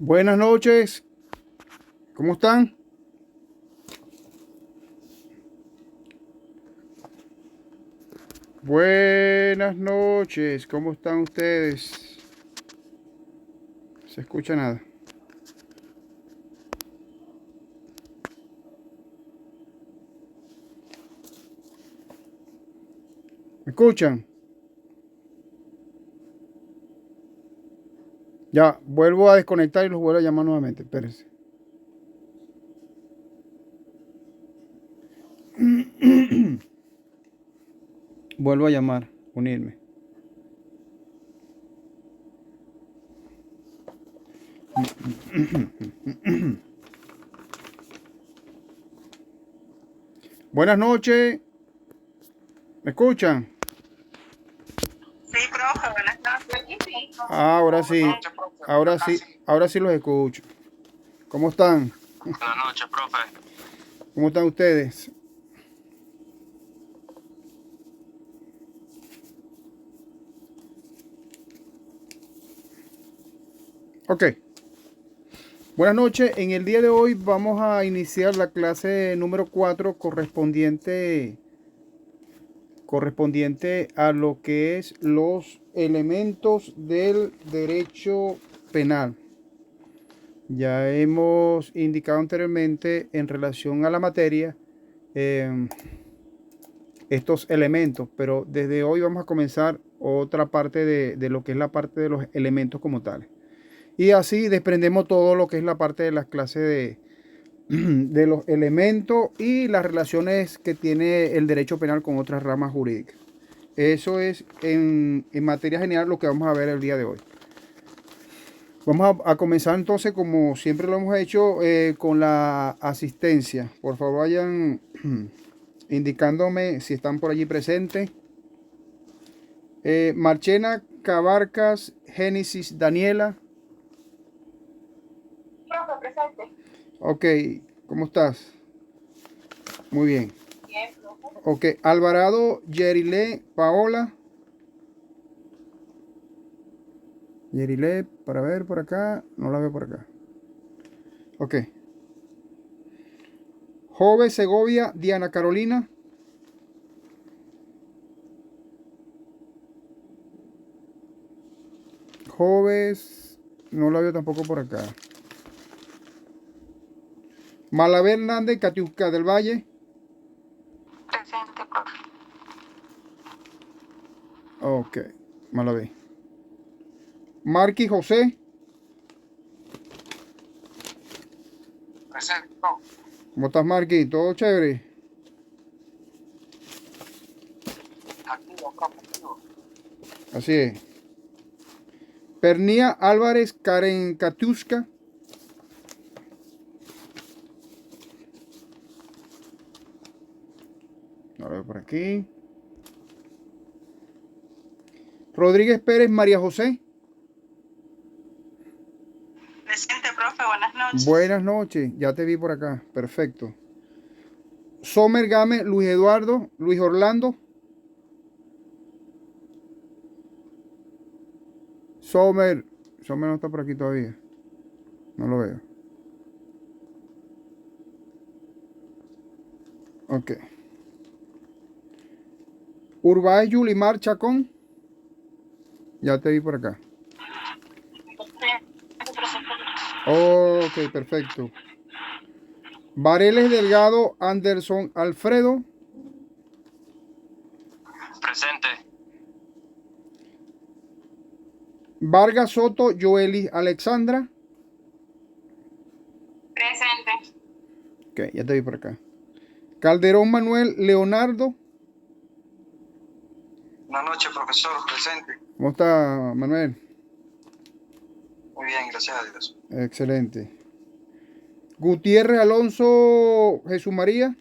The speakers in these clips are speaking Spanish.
Buenas noches, ¿cómo están? Buenas noches, ¿cómo están ustedes? ¿Se escucha nada? ¿Me escuchan? Ya, vuelvo a desconectar y los vuelvo a llamar nuevamente, espérense. Vuelvo a llamar, unirme. Buenas noches, ¿me escuchan? Sí, profe, buenas noches. Aquí sí. Ahora Buenas sí, noches, profe. ahora sí, ahora sí los escucho. ¿Cómo están? Buenas noches, profe. ¿Cómo están ustedes? Ok. Buenas noches. En el día de hoy vamos a iniciar la clase número 4 correspondiente a lo que es los elementos del derecho penal. Ya hemos indicado anteriormente en relación a la materia eh, estos elementos, pero desde hoy vamos a comenzar otra parte de lo que es la parte de los elementos como tales. Y así desprendemos todo lo que es la parte de las clases de los elementos y las relaciones que tiene el derecho penal con otras ramas jurídicas. Eso es en materia general lo que vamos a ver el día de hoy. Vamos a comenzar entonces, como siempre lo hemos hecho, con la asistencia. Por favor, vayan indicándome si están por allí presentes. Marchena Cabarcas, Génesis Daniela. Profe, presente. Ok, ¿cómo estás? Muy bien. Bien, profe. Ok, Alvarado, Yerile, Paola. Yerile, para ver por acá. No la veo por acá. Ok. Jove, Segovia, Diana Carolina. Joves, no la veo tampoco por acá. Malavé Hernández, Catiusca del Valle. Presente, profe. Ok, Malavé. Marqui José. Presente, profe. ¿Cómo estás, Marqui? ¿Todo chévere? Activo, profe, activo. Así es. Pernía Álvarez, Karen Catiusca. A ver por aquí. Rodríguez Pérez, María José. Presente, profe, buenas noches. Buenas noches, ya te vi por acá. Perfecto. Somer Game, Luis Eduardo, Luis Orlando. Somer. Somer no está por aquí todavía. No lo veo. Ok. Urbay Yulimar Chacón. Ya te vi por acá. Presente. Ok, perfecto. Vareles Delgado Anderson Alfredo. Presente. Vargas Soto Joelis Alexandra. Presente. Ok, ya te vi por acá. Calderón Manuel Leonardo. Buenas noches, profesor. Presente. ¿Cómo está, Manuel? Muy bien, gracias a Dios. Excelente. Gutiérrez Alonso Jesús María.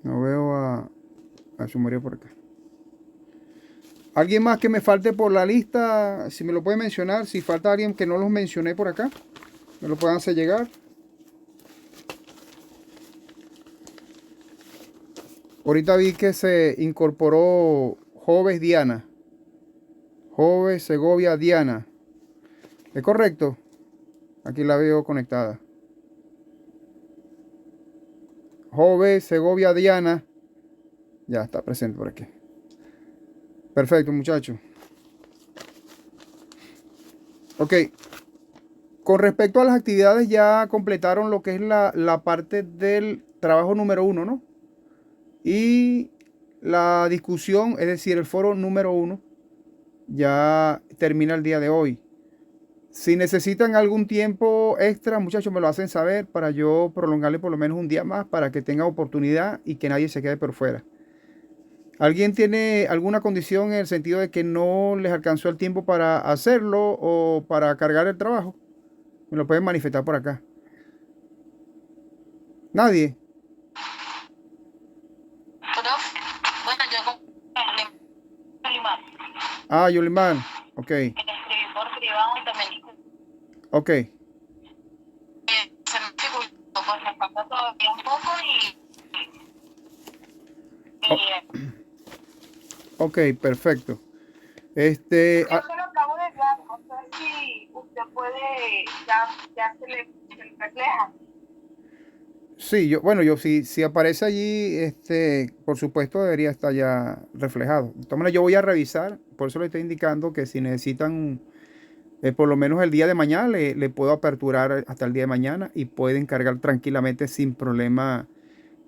No veo a Jesús María por acá. ¿Alguien más que me falte por la lista? Si me lo puede mencionar. Si falta alguien que no los mencioné por acá, me lo puedan hacer llegar. Ahorita vi que se incorporó Joves Diana. Joves Segovia Diana. ¿Es correcto? Aquí la veo conectada. Jove Segovia Diana. Ya está presente por aquí. Perfecto, muchachos. Ok. Con respecto a las actividades, ya completaron lo que es la parte del trabajo número uno, ¿no? Y la discusión, es decir, el foro número uno, ya termina el día de hoy. Si necesitan algún tiempo extra, muchachos, me lo hacen saber para yo prolongarle por lo menos un día más para que tenga oportunidad y que nadie se quede por fuera. ¿Alguien tiene alguna condición en el sentido de que no les alcanzó el tiempo para hacerlo o para cargar el trabajo? Me lo pueden manifestar por acá. Nadie. Pero, bueno, yo con Limar, Ah, Yulimar. Ok, que le escribí por privado y también ok, se me dificultó, pues me falta todavía un poco o- y ok, perfecto. yo se lo acabo de enviar, no sé si usted puede, ya se le refleja. Sí, bueno, si aparece allí, por supuesto debería estar ya reflejado. De todas maneras, yo voy a revisar, por eso le estoy indicando que si necesitan, por lo menos el día de mañana, le puedo aperturar hasta el día de mañana y pueden cargar tranquilamente sin problema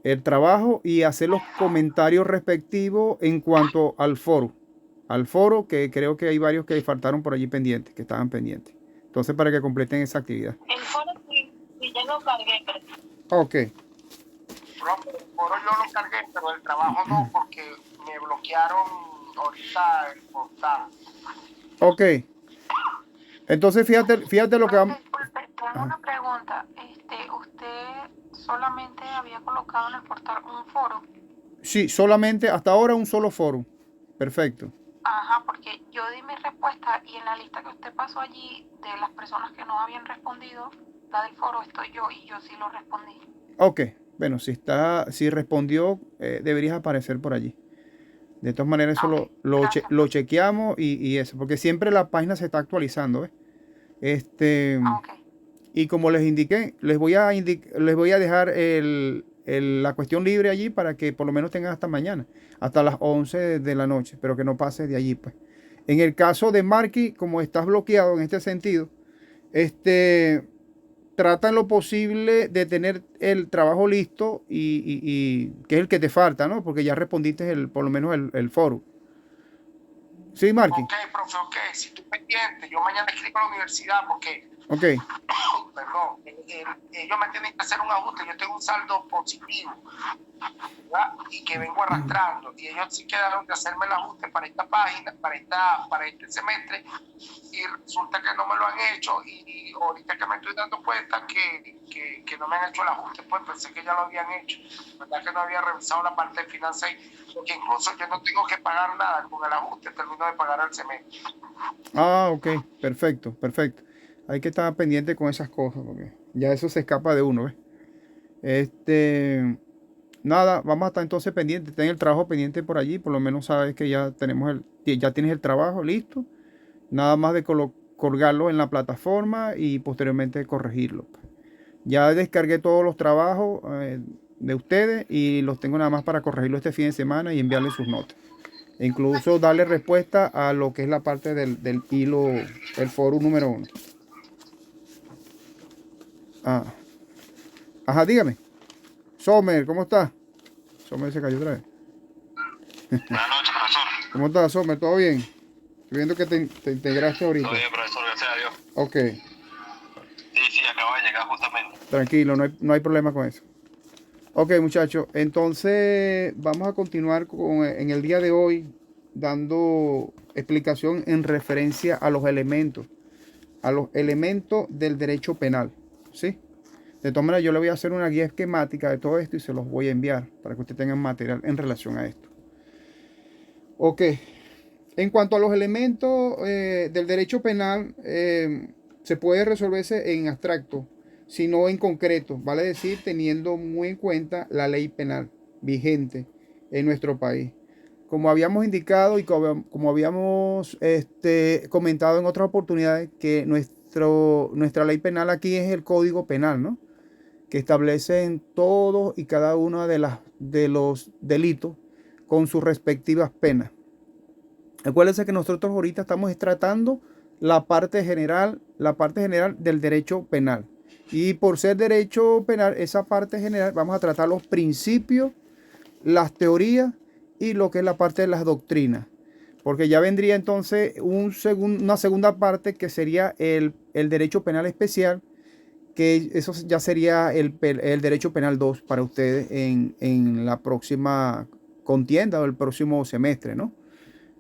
el trabajo y hacer los comentarios respectivos en cuanto al foro. Al foro, que creo que hay varios que faltaron por allí pendientes, que estaban pendientes. Entonces, para que completen esa actividad. El foro sí, sí, ya lo cargué, pero Ok, Profe, el foro yo lo cargué, pero el trabajo no, porque me bloquearon ahorita el portal. ok. Entonces, fíjate lo que Profe, vamos. disculpe, tengo una pregunta. ¿Usted solamente había colocado en el portal un foro? Sí, solamente hasta ahora un solo foro. Perfecto. Ajá, porque yo di mi respuesta y en la lista que usted pasó allí de las personas que no habían respondido, la del foro estoy yo y yo sí lo respondí. Ok. Bueno, si respondió, deberías aparecer por allí. De todas maneras, eso Ok, gracias, lo profe. chequeamos y eso, porque siempre la página se está actualizando, ¿ves? Este, Ok, y como les indiqué, les voy a dejar la cuestión libre allí para que por lo menos tengan hasta mañana, hasta las 11 de la noche, pero que no pase de allí, pues. En el caso de Marky, como estás bloqueado en este sentido, este, trata en lo posible de tener el trabajo listo y que es el que te falta, ¿no? Porque ya respondiste por lo menos el foro. Sí, Marky. Ok, profe, ok, si estoy pendiente, yo mañana escribo a la universidad porque, Ok, perdón, ellos me tienen que hacer un ajuste, yo tengo un saldo positivo, ¿verdad? Y que vengo arrastrando, y ellos sí quedaron de hacerme el ajuste para esta página, para este semestre, y resulta que no me lo han hecho, y ahorita que me estoy dando cuenta que no me han hecho el ajuste, pues pensé que ya lo habían hecho, verdad que no había revisado la parte de finanzas, porque incluso yo no tengo que pagar nada con el ajuste, termino de pagar el semestre. ah, ok, perfecto, perfecto. Hay que estar pendiente con esas cosas, porque ya eso se escapa de uno, ¿ves? Este, nada, vamos a estar entonces pendientes. Ten el trabajo pendiente por allí, por lo menos sabes que ya ya tienes el trabajo listo. Nada más de colgarlo en la plataforma y posteriormente corregirlo, pues. Ya descargué todos los trabajos de ustedes y los tengo nada más para corregirlo este fin de semana y enviarles sus notas. E incluso darle respuesta a lo que es la parte del hilo, el foro número uno. Ah, ajá, dígame. Sommer, ¿cómo está? Sommer se cayó otra vez. Buenas noches, profesor. ¿Cómo está, Sommer? ¿Todo bien? Estoy viendo que te integraste ahorita. Todo bien, profesor, gracias a Dios. Ok, Sí, sí, acabo de llegar justamente. tranquilo, no hay problema con eso. Ok, muchachos, entonces vamos a continuar en el día de hoy dando explicación en referencia a los elementos del derecho penal, ¿sí? De todas maneras, yo le voy a hacer una guía esquemática de todo esto y se los voy a enviar para que ustedes tengan material en relación a esto. Ok, en cuanto a los elementos del derecho penal, se puede resolverse en abstracto, sino en concreto, vale decir, teniendo muy en cuenta la ley penal vigente en nuestro país. Como habíamos indicado y como habíamos comentado en otras oportunidades, que nuestra ley penal aquí es el Código Penal, ¿no? Que establece en todos y cada uno de los delitos con sus respectivas penas. Acuérdense que nosotros ahorita estamos tratando la parte general del derecho penal. Y por ser derecho penal, esa parte general, vamos a tratar los principios, las teorías y lo que es la parte de las doctrinas. Porque ya vendría entonces una segunda parte que sería el derecho penal especial, que eso ya sería el derecho penal 2 para ustedes en la próxima contienda o el próximo semestre, ¿no?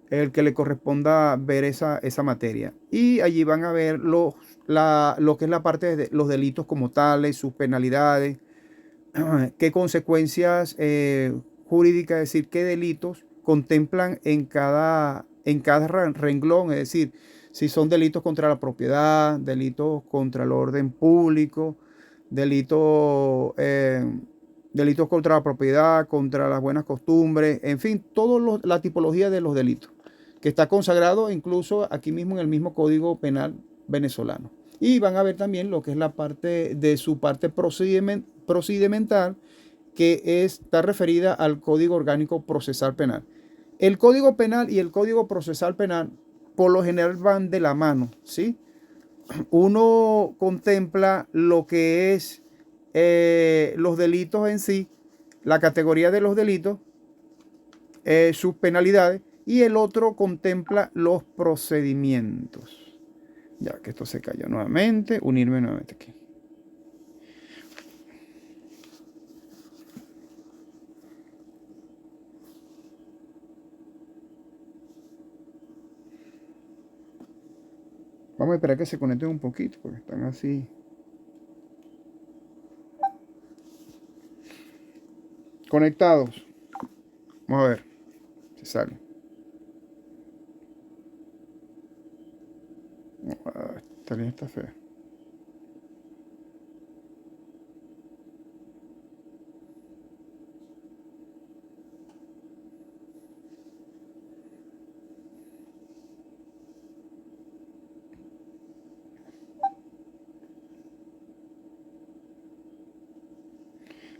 El que le corresponda ver esa materia. Y allí van a ver lo que es la parte de los delitos como tales, sus penalidades, qué consecuencias jurídicas, es decir, qué delitos contemplan en cada renglón, es decir, si son delitos contra la propiedad, delitos contra el orden público, delitos contra la propiedad, contra las buenas costumbres, en fin, toda la tipología de los delitos, que está consagrado incluso aquí mismo en el mismo Código Penal venezolano. Y van a ver también lo que es la parte de su parte procedimental, que está referida al Código Orgánico Procesal Penal. El Código Penal y el Código Procesal Penal por lo general van de la mano, ¿sí? Uno contempla lo que es los delitos en sí, la categoría de los delitos, sus penalidades, y el otro contempla los procedimientos. Ya que esto se cayó nuevamente, unirme nuevamente aquí. Vamos a esperar que se conecten un poquito, porque están así. Conectados. Vamos a ver si sale. Esta línea está fea.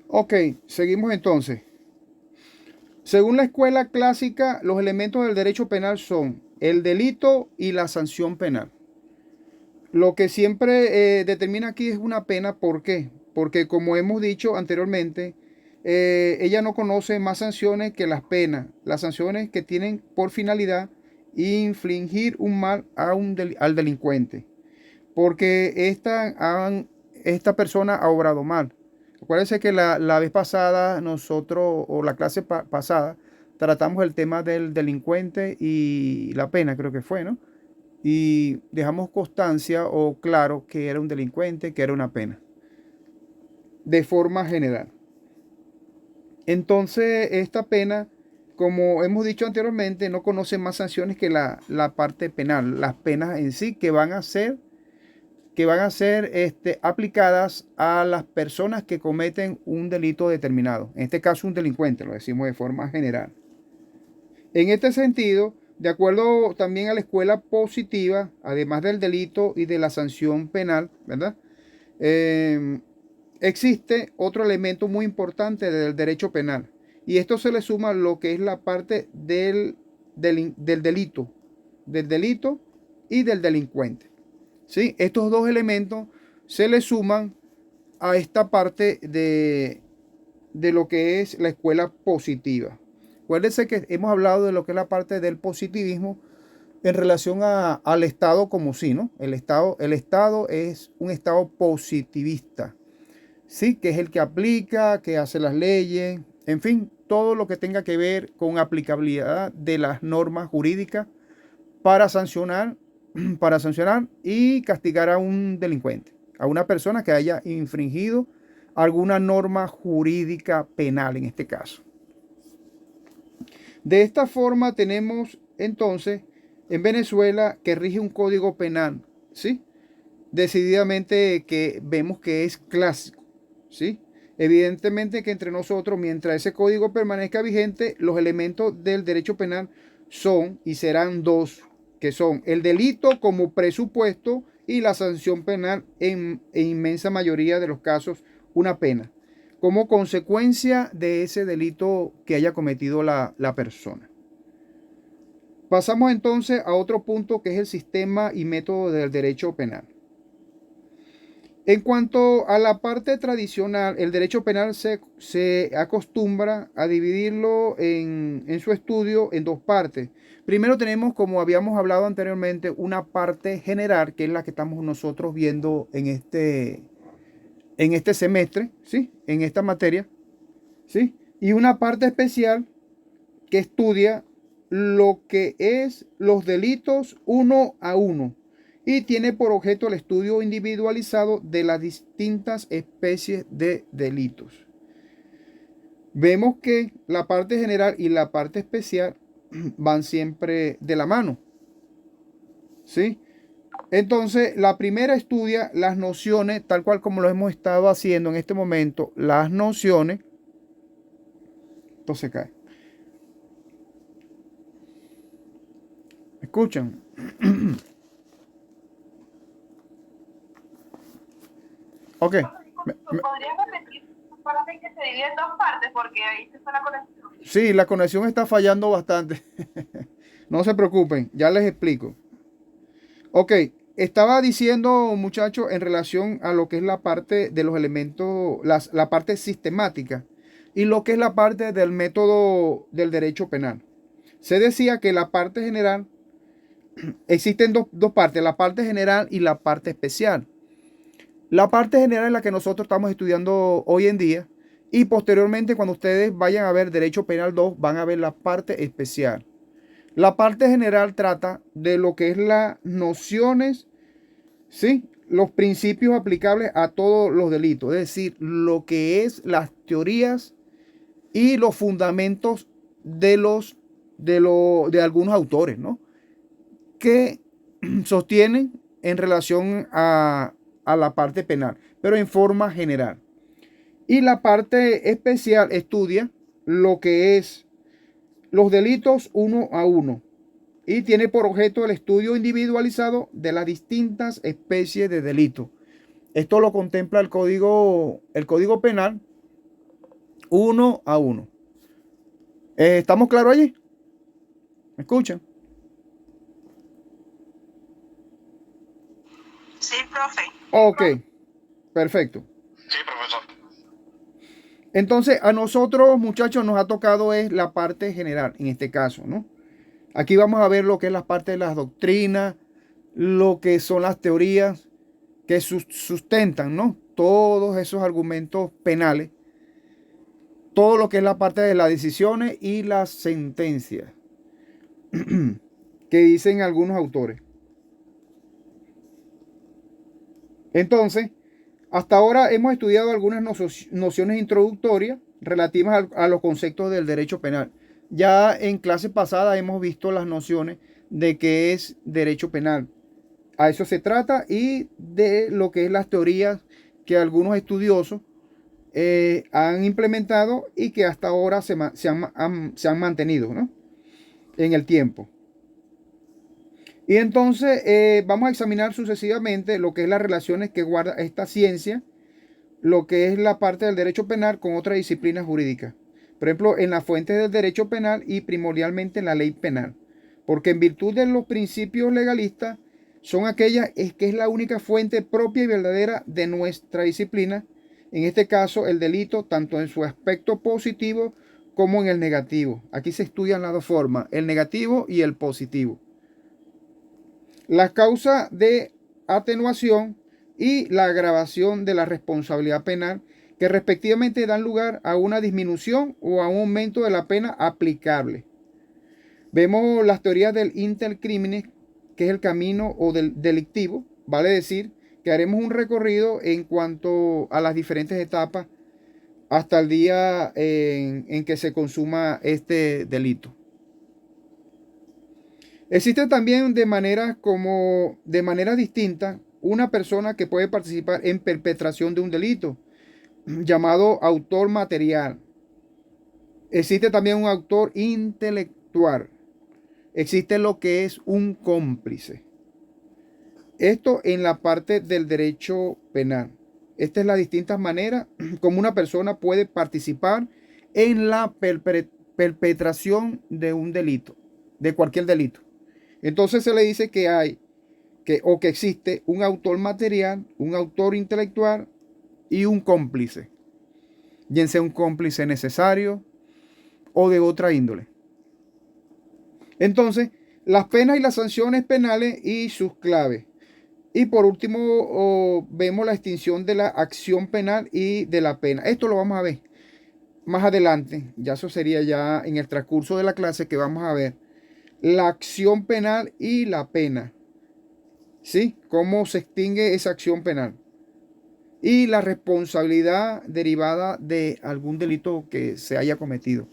Ok, seguimos entonces. Según la escuela clásica, los elementos del derecho penal son el delito y la sanción penal. Lo que siempre determina aquí es una pena. ¿Por qué? Porque como hemos dicho anteriormente, ella no conoce más sanciones que las penas. Las sanciones que tienen por finalidad infligir un mal al delincuente. Porque esta persona ha obrado mal. Acuérdense que la vez pasada nosotros, o la clase pasada, tratamos el tema del delincuente y la pena, creo que fue, ¿no? Y dejamos constancia o claro que era un delincuente, que era una pena, de forma general. Entonces, esta pena, como hemos dicho anteriormente, no conoce más sanciones que la parte penal, las penas en sí que van a ser aplicadas a las personas que cometen un delito determinado. En este caso, un delincuente, lo decimos de forma general. En este sentido, de acuerdo también a la escuela positiva, además del delito y de la sanción penal, ¿verdad? Existe otro elemento muy importante del derecho penal. Y esto se le suma lo que es la parte del delito y del delincuente. ¿Sí? Estos dos elementos se le suman a esta parte de lo que es la escuela positiva. Acuérdense que hemos hablado de lo que es la parte del positivismo en relación al Estado como sí, ¿no? El Estado es un Estado positivista, ¿sí? Que es el que aplica, que hace las leyes, en fin, todo lo que tenga que ver con aplicabilidad de las normas jurídicas para sancionar y castigar a un delincuente, a una persona que haya infringido alguna norma jurídica penal en este caso. De esta forma tenemos entonces en Venezuela que rige un código penal, ¿sí? Decididamente que vemos que es clásico, ¿sí? Evidentemente que entre nosotros, mientras ese código permanezca vigente, los elementos del derecho penal son y serán dos, que son el delito como presupuesto y la sanción penal en inmensa mayoría de los casos una pena, como consecuencia de ese delito que haya cometido la persona. Pasamos entonces a otro punto que es el sistema y método del derecho penal. En cuanto a la parte tradicional, el derecho penal se acostumbra a dividirlo en su estudio en dos partes. Primero tenemos, como habíamos hablado anteriormente, una parte general, que es la que estamos nosotros viendo en este semestre, ¿sí? En esta materia, ¿sí? Y una parte especial que estudia lo que es los delitos uno a uno y tiene por objeto el estudio individualizado de las distintas especies de delitos. Vemos que la parte general y la parte especial van siempre de la mano, ¿sí? Entonces, la primera estudia las nociones, tal cual como lo hemos estado haciendo en este momento, las nociones. Entonces cae. ¿Escuchan? Ok. ¿Podrías repetir tu parte que se divide en dos partes? Porque ahí se fue la conexión. Sí, la conexión está fallando bastante. No se preocupen, ya les explico. Ok, estaba diciendo, muchachos, en relación a lo que es la parte de los elementos, la parte sistemática y lo que es la parte del método del derecho penal. Se decía que la parte general, existen dos partes, la parte general y la parte especial. La parte general es la que nosotros estamos estudiando hoy en día y posteriormente cuando ustedes vayan a ver Derecho Penal 2 van a ver la parte especial. La parte general trata de lo que es las nociones, ¿sí? Los principios aplicables a todos los delitos, es decir, lo que es las teorías y los fundamentos de algunos autores, ¿no? Que sostienen en relación a la parte penal, pero en forma general. Y la parte especial estudia lo que es los delitos uno a uno y tiene por objeto el estudio individualizado de las distintas especies de delitos. Esto lo contempla el código penal uno a uno. ¿Estamos claros allí? ¿Me escuchan? Sí, profe. Ok, perfecto. Sí, profesor. Entonces, a nosotros, muchachos, nos ha tocado es la parte general, en este caso, ¿no? Aquí vamos a ver lo que es la parte de las doctrinas, lo que son las teorías que sustentan, ¿no? Todos esos argumentos penales, todo lo que es la parte de las decisiones y las sentencias que dicen algunos autores. Entonces, hasta ahora hemos estudiado algunas nociones introductorias relativas a los conceptos del derecho penal. Ya en clase pasada hemos visto las nociones de qué es derecho penal. A eso se trata y de lo que es las teorías que algunos estudiosos han implementado y que hasta ahora se han mantenido, ¿no? En el tiempo. Y entonces vamos a examinar sucesivamente lo que es las relaciones que guarda esta ciencia, lo que es la parte del derecho penal con otras disciplinas jurídicas. Por ejemplo, en las fuentes del derecho penal y primordialmente en la ley penal. Porque en virtud de los principios legalistas son aquellas que es la única fuente propia y verdadera de nuestra disciplina. En este caso, el delito, tanto en su aspecto positivo como en el negativo. Aquí se estudian las dos formas, el negativo y el positivo. Las causas de atenuación y la agravación de la responsabilidad penal, que respectivamente dan lugar a una disminución o a un aumento de la pena aplicable. Vemos las teorías del intercriminis, que es el camino o del delictivo, vale decir que haremos un recorrido en cuanto a las diferentes etapas hasta el día en que se consuma este delito. Existe también de manera distinta una persona que puede participar en perpetración de un delito, llamado autor material. Existe también un autor intelectual. Existe lo que es un cómplice. Esto en la parte del derecho penal. Esta es la distintas maneras como una persona puede participar en la perpetración de un delito, de cualquier delito. Entonces se le dice que hay que existe un autor material, un autor intelectual y un cómplice, bien sea un cómplice necesario o de otra índole. Entonces, las penas y las sanciones penales y sus claves. Y por último, vemos la extinción de la acción penal y de la pena. Esto lo vamos a ver más adelante. Ya eso sería ya en el transcurso de la clase que vamos a ver la acción penal y la pena. ¿Sí? Cómo se extingue esa acción penal. Y la responsabilidad derivada de algún delito que se haya cometido.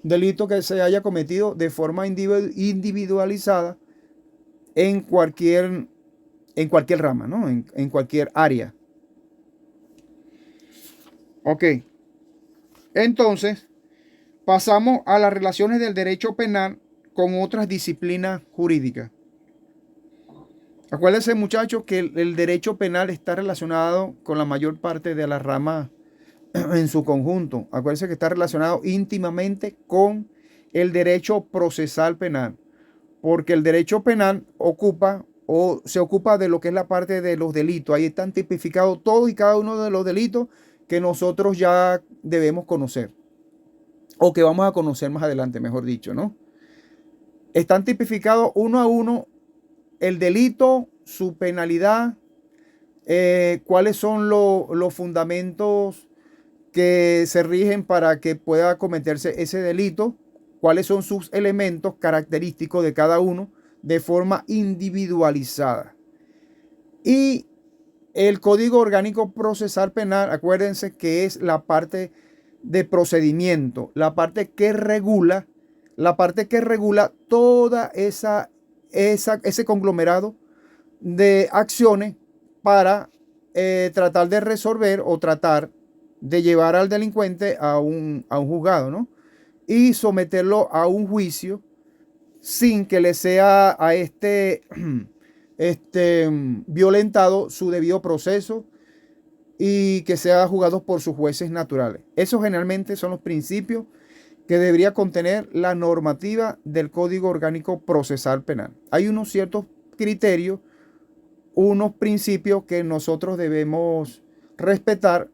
Delito que se haya cometido de forma individualizada en cualquier rama, ¿no? En cualquier área. Ok. Entonces, pasamos a las relaciones del derecho penal con otras disciplinas jurídicas. Acuérdense, muchachos, que el derecho penal está relacionado con la mayor parte de las ramas en su conjunto. Acuérdense que está relacionado íntimamente con el derecho procesal penal, porque el derecho penal se ocupa de lo que es la parte de los delitos. Ahí están tipificados todos y cada uno de los delitos que nosotros ya debemos conocer, o que vamos a conocer más adelante, mejor dicho, ¿no? Están tipificados uno a uno el delito, su penalidad, cuáles son los fundamentos que se rigen para que pueda cometerse ese delito, cuáles son sus elementos característicos de cada uno de forma individualizada. Y el Código Orgánico Procesal Penal, acuérdense que es la parte de procedimiento, la parte que regula toda ese conglomerado de acciones para tratar de resolver o tratar de llevar al delincuente a un juzgado, ¿no? Y someterlo a un juicio sin que le sea a violentado su debido proceso y que sea juzgado por sus jueces naturales. Esos generalmente son los principios que debería contener la normativa del Código Orgánico Procesal Penal. Hay unos ciertos criterios, unos principios que nosotros debemos respetar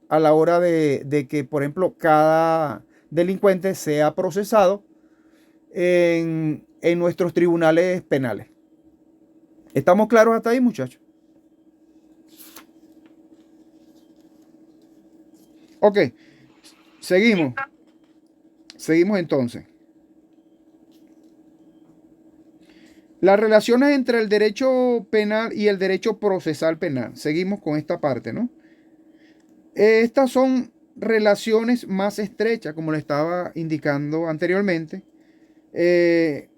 a la hora de que, por ejemplo, cada delincuente sea procesado en nuestros tribunales penales. ¿Estamos claros hasta ahí, muchachos? Ok, seguimos. Seguimos entonces. Las relaciones entre el derecho penal y el derecho procesal penal. Seguimos con esta parte, ¿no? Estas son relaciones más estrechas, como le estaba indicando anteriormente. El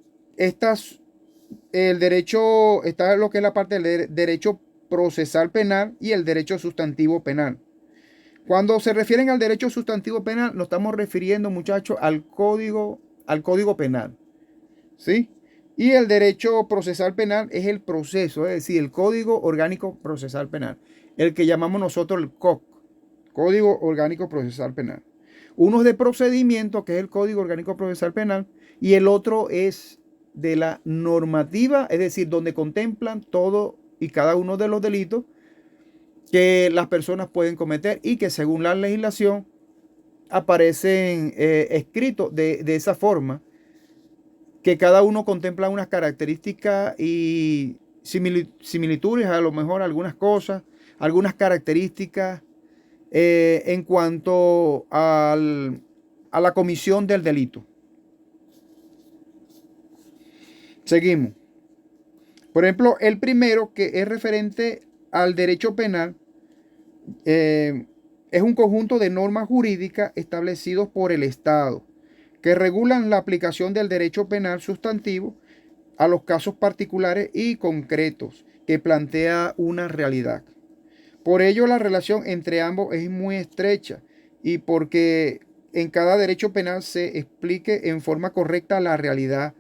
derecho, está lo que es la parte del derecho procesal penal y el derecho sustantivo penal. Cuando se refieren al derecho sustantivo penal, nos estamos refiriendo, muchachos, al código penal, ¿sí? Y el derecho procesal penal es el proceso, es decir, el Código Orgánico Procesal Penal, el que llamamos nosotros el COP, Código Orgánico Procesal Penal. Uno es de procedimiento, que es el Código Orgánico Procesal Penal, y el otro es de la normativa, es decir, donde contemplan todo y cada uno de los delitos que las personas pueden cometer y que según la legislación aparecen escritos de esa forma, que cada uno contempla unas características y similitudes, a lo mejor algunas cosas, algunas características en cuanto a la comisión del delito. Seguimos. Por ejemplo, el primero, que es referente al derecho penal, es un conjunto de normas jurídicas establecidos por el Estado que regulan la aplicación del derecho penal sustantivo a los casos particulares y concretos que plantea una realidad. Por ello, la relación entre ambos es muy estrecha y porque en cada derecho penal se explique en forma correcta la realidad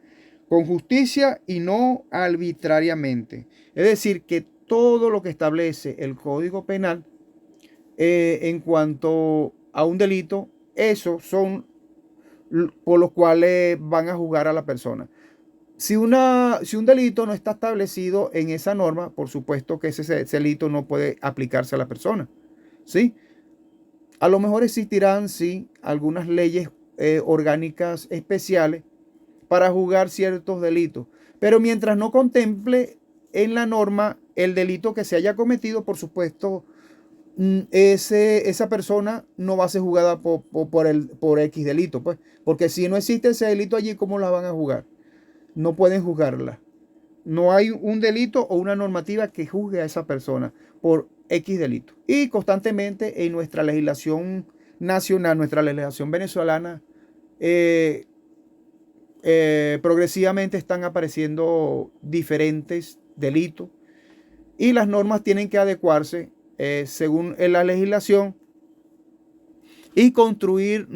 con justicia y no arbitrariamente. Es decir, que todo lo que establece el Código Penal en cuanto a un delito, esos son por los cuales van a juzgar a la persona. Si un delito no está establecido en esa norma, por supuesto que ese delito no puede aplicarse a la persona, ¿sí? A lo mejor existirán, sí, algunas leyes orgánicas especiales para juzgar ciertos delitos, pero mientras no contemple en la norma el delito que se haya cometido, por supuesto, esa persona no va a ser juzgada por X delito, pues, porque si no existe ese delito allí, ¿cómo la van a juzgar? No pueden juzgarla. No hay un delito o una normativa que juzgue a esa persona por X delito. Y constantemente en nuestra legislación nacional, nuestra legislación venezolana, progresivamente están apareciendo diferentes delitos y las normas tienen que adecuarse según la legislación y construir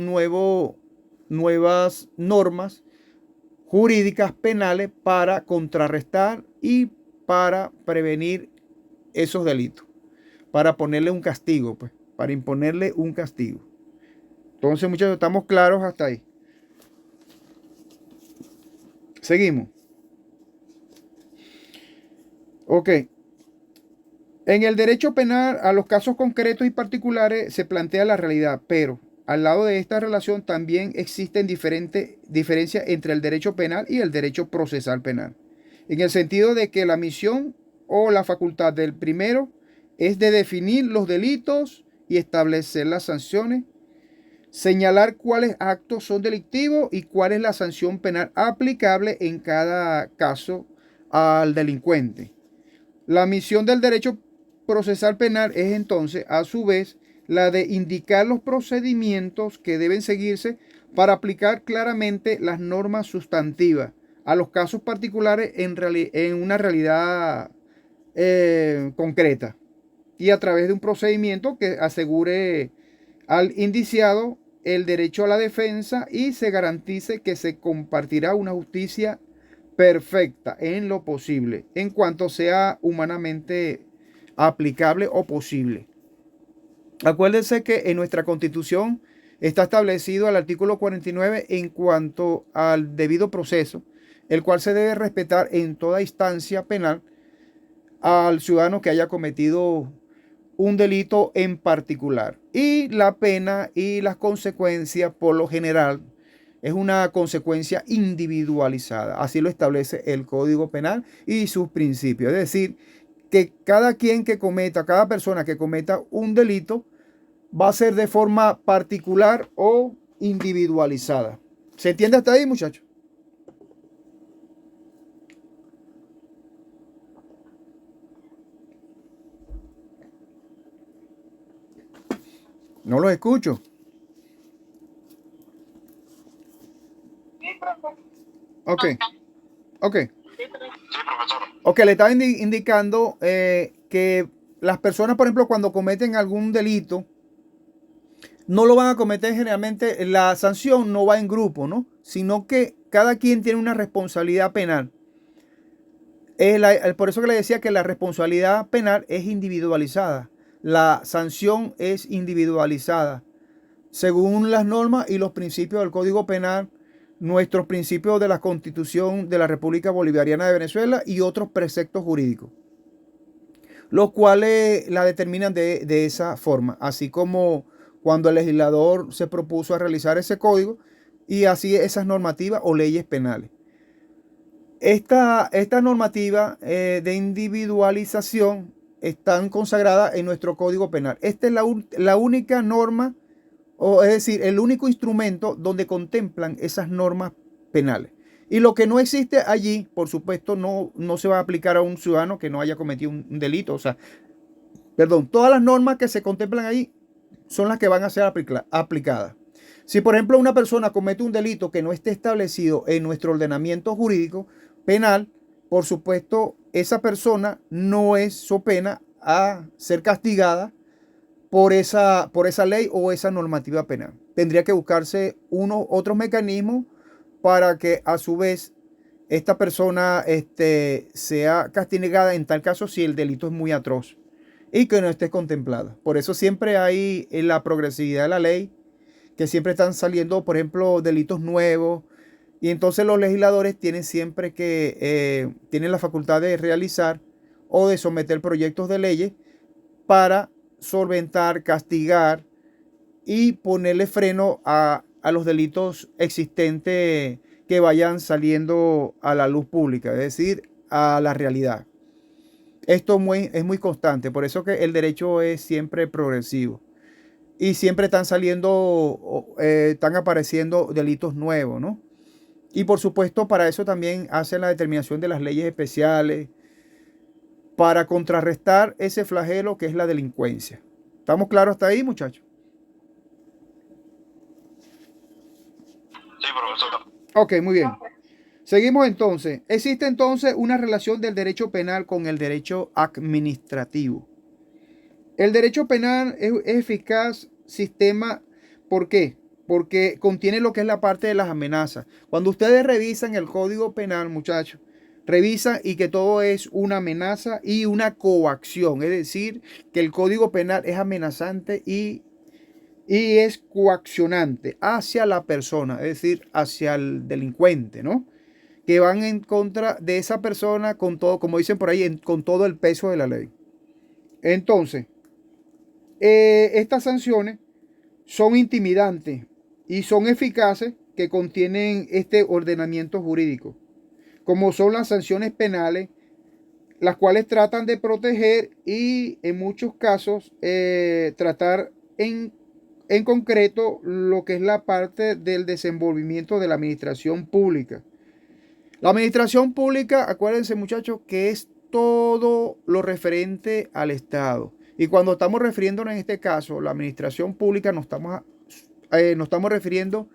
nuevas normas jurídicas penales para contrarrestar y para prevenir esos delitos, para ponerle un castigo, pues, para imponerle un castigo. Entonces, muchachos, estamos claros hasta ahí. Seguimos. Ok. En el derecho penal, a los casos concretos y particulares se plantea la realidad, pero al lado de esta relación también existen diferencias entre el derecho penal y el derecho procesal penal, en el sentido de que la misión o la facultad del primero es de definir los delitos y establecer las sanciones, señalar cuáles actos son delictivos y cuál es la sanción penal aplicable en cada caso al delincuente. La misión del derecho procesal penal es entonces, a su vez, la de indicar los procedimientos que deben seguirse para aplicar claramente las normas sustantivas a los casos particulares en una realidad concreta y a través de un procedimiento que asegure al indiciado el derecho a la defensa y se garantice que se compartirá una justicia perfecta en lo posible, en cuanto sea humanamente aplicable o posible. Acuérdense que en nuestra Constitución está establecido el artículo 49 en cuanto al debido proceso, el cual se debe respetar en toda instancia penal al ciudadano que haya cometido un delito en particular. Y la pena y las consecuencias, por lo general, es una consecuencia individualizada. Así lo establece el Código Penal y sus principios. Es decir, que cada persona que cometa un delito va a ser de forma particular o individualizada. ¿Se entiende hasta ahí, muchachos? No los escucho. Ok. Ok. Sí, profesor. Ok, le estaba indicando que las personas, por ejemplo, cuando cometen algún delito, no lo van a cometer generalmente, la sanción no va en grupo, ¿no? Sino que cada quien tiene una responsabilidad penal. Por eso que le decía que la responsabilidad penal es individualizada. La sanción es individualizada. Según las normas y los principios del Código Penal, nuestros principios de la Constitución de la República Bolivariana de Venezuela y otros preceptos jurídicos, los cuales la determinan de esa forma, así como cuando el legislador se propuso a realizar ese código y así esas normativas o leyes penales. Esta normativa de individualización están consagradas en nuestro Código Penal. Esta es la única norma, o es decir, el único instrumento donde contemplan esas normas penales. Y lo que no existe allí, por supuesto, no se va a aplicar a un ciudadano que no haya cometido un delito. O sea, perdón, todas las normas que se contemplan ahí son las que van a ser aplicadas. Si, por ejemplo, una persona comete un delito que no esté establecido en nuestro ordenamiento jurídico penal, por supuesto, esa persona no es so pena a ser castigada por esa ley o esa normativa penal. Tendría que buscarse otros mecanismos para que a su vez esta persona sea castigada en tal caso si el delito es muy atroz y que no esté contemplada. Por eso siempre hay en la progresividad de la ley que siempre están saliendo, por ejemplo, delitos nuevos. Y entonces los legisladores tienen siempre que, tienen la facultad de realizar o de someter proyectos de leyes para solventar, castigar y ponerle freno a los delitos existentes que vayan saliendo a la luz pública, es decir, a la realidad. Esto es muy constante, por eso que el derecho es siempre progresivo. Y siempre están saliendo, están apareciendo delitos nuevos, ¿no? Y por supuesto, para eso también hacen la determinación de las leyes especiales para contrarrestar ese flagelo que es la delincuencia. ¿Estamos claros hasta ahí, muchachos? Sí, profesor. Ok, muy bien. Seguimos entonces. Existe entonces una relación del derecho penal con el derecho administrativo. El derecho penal es eficaz sistema. ¿Por qué? Porque contiene lo que es la parte de las amenazas. Cuando ustedes revisan el Código Penal, muchachos, revisan y que todo es una amenaza y una coacción. Es decir, que el Código Penal es amenazante y es coaccionante hacia la persona, es decir, hacia el delincuente, ¿no? Que van en contra de esa persona con todo, como dicen por ahí, con todo el peso de la ley. Entonces, estas sanciones son intimidantes y son eficaces que contienen este ordenamiento jurídico, como son las sanciones penales, las cuales tratan de proteger y en muchos casos tratar en concreto lo que es la parte del desenvolvimiento de la administración pública. La administración pública, acuérdense muchachos, que es todo lo referente al Estado. Y cuando estamos refiriéndonos en este caso, la administración pública, nos estamos refiriendo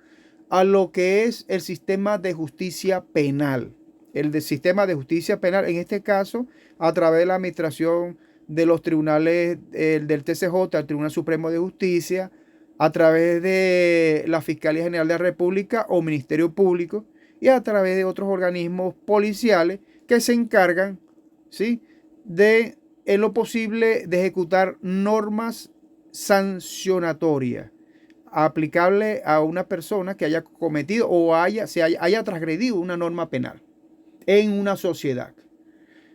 a lo que es el sistema de justicia penal. Sistema de justicia penal, en este caso, a través de la administración de los tribunales del TCJ, el Tribunal Supremo de Justicia, a través de la Fiscalía General de la República o Ministerio Público y a través de otros organismos policiales que se encargan, ¿sí?, de, en lo posible, de ejecutar normas sancionatorias aplicable a una persona que haya cometido o haya transgredido una norma penal en una sociedad.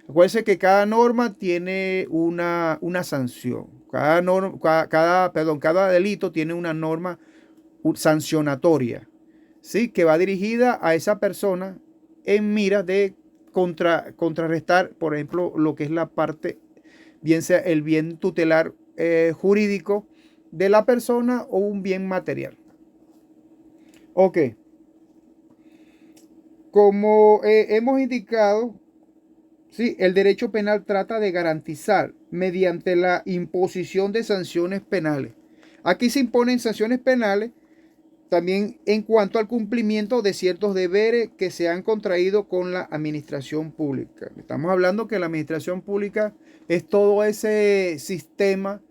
Acuérdense que cada norma tiene una sanción. Cada delito tiene una norma sancionatoria, ¿sí?, que va dirigida a esa persona en mira de contrarrestar, por ejemplo, lo que es la parte, bien sea el bien tutelar jurídico de la persona o un bien material. Ok. Como hemos indicado, sí, el derecho penal trata de garantizar mediante la imposición de sanciones penales. Aquí se imponen sanciones penales también en cuanto al cumplimiento de ciertos deberes que se han contraído con la administración pública. Estamos hablando que la administración pública es todo ese sistema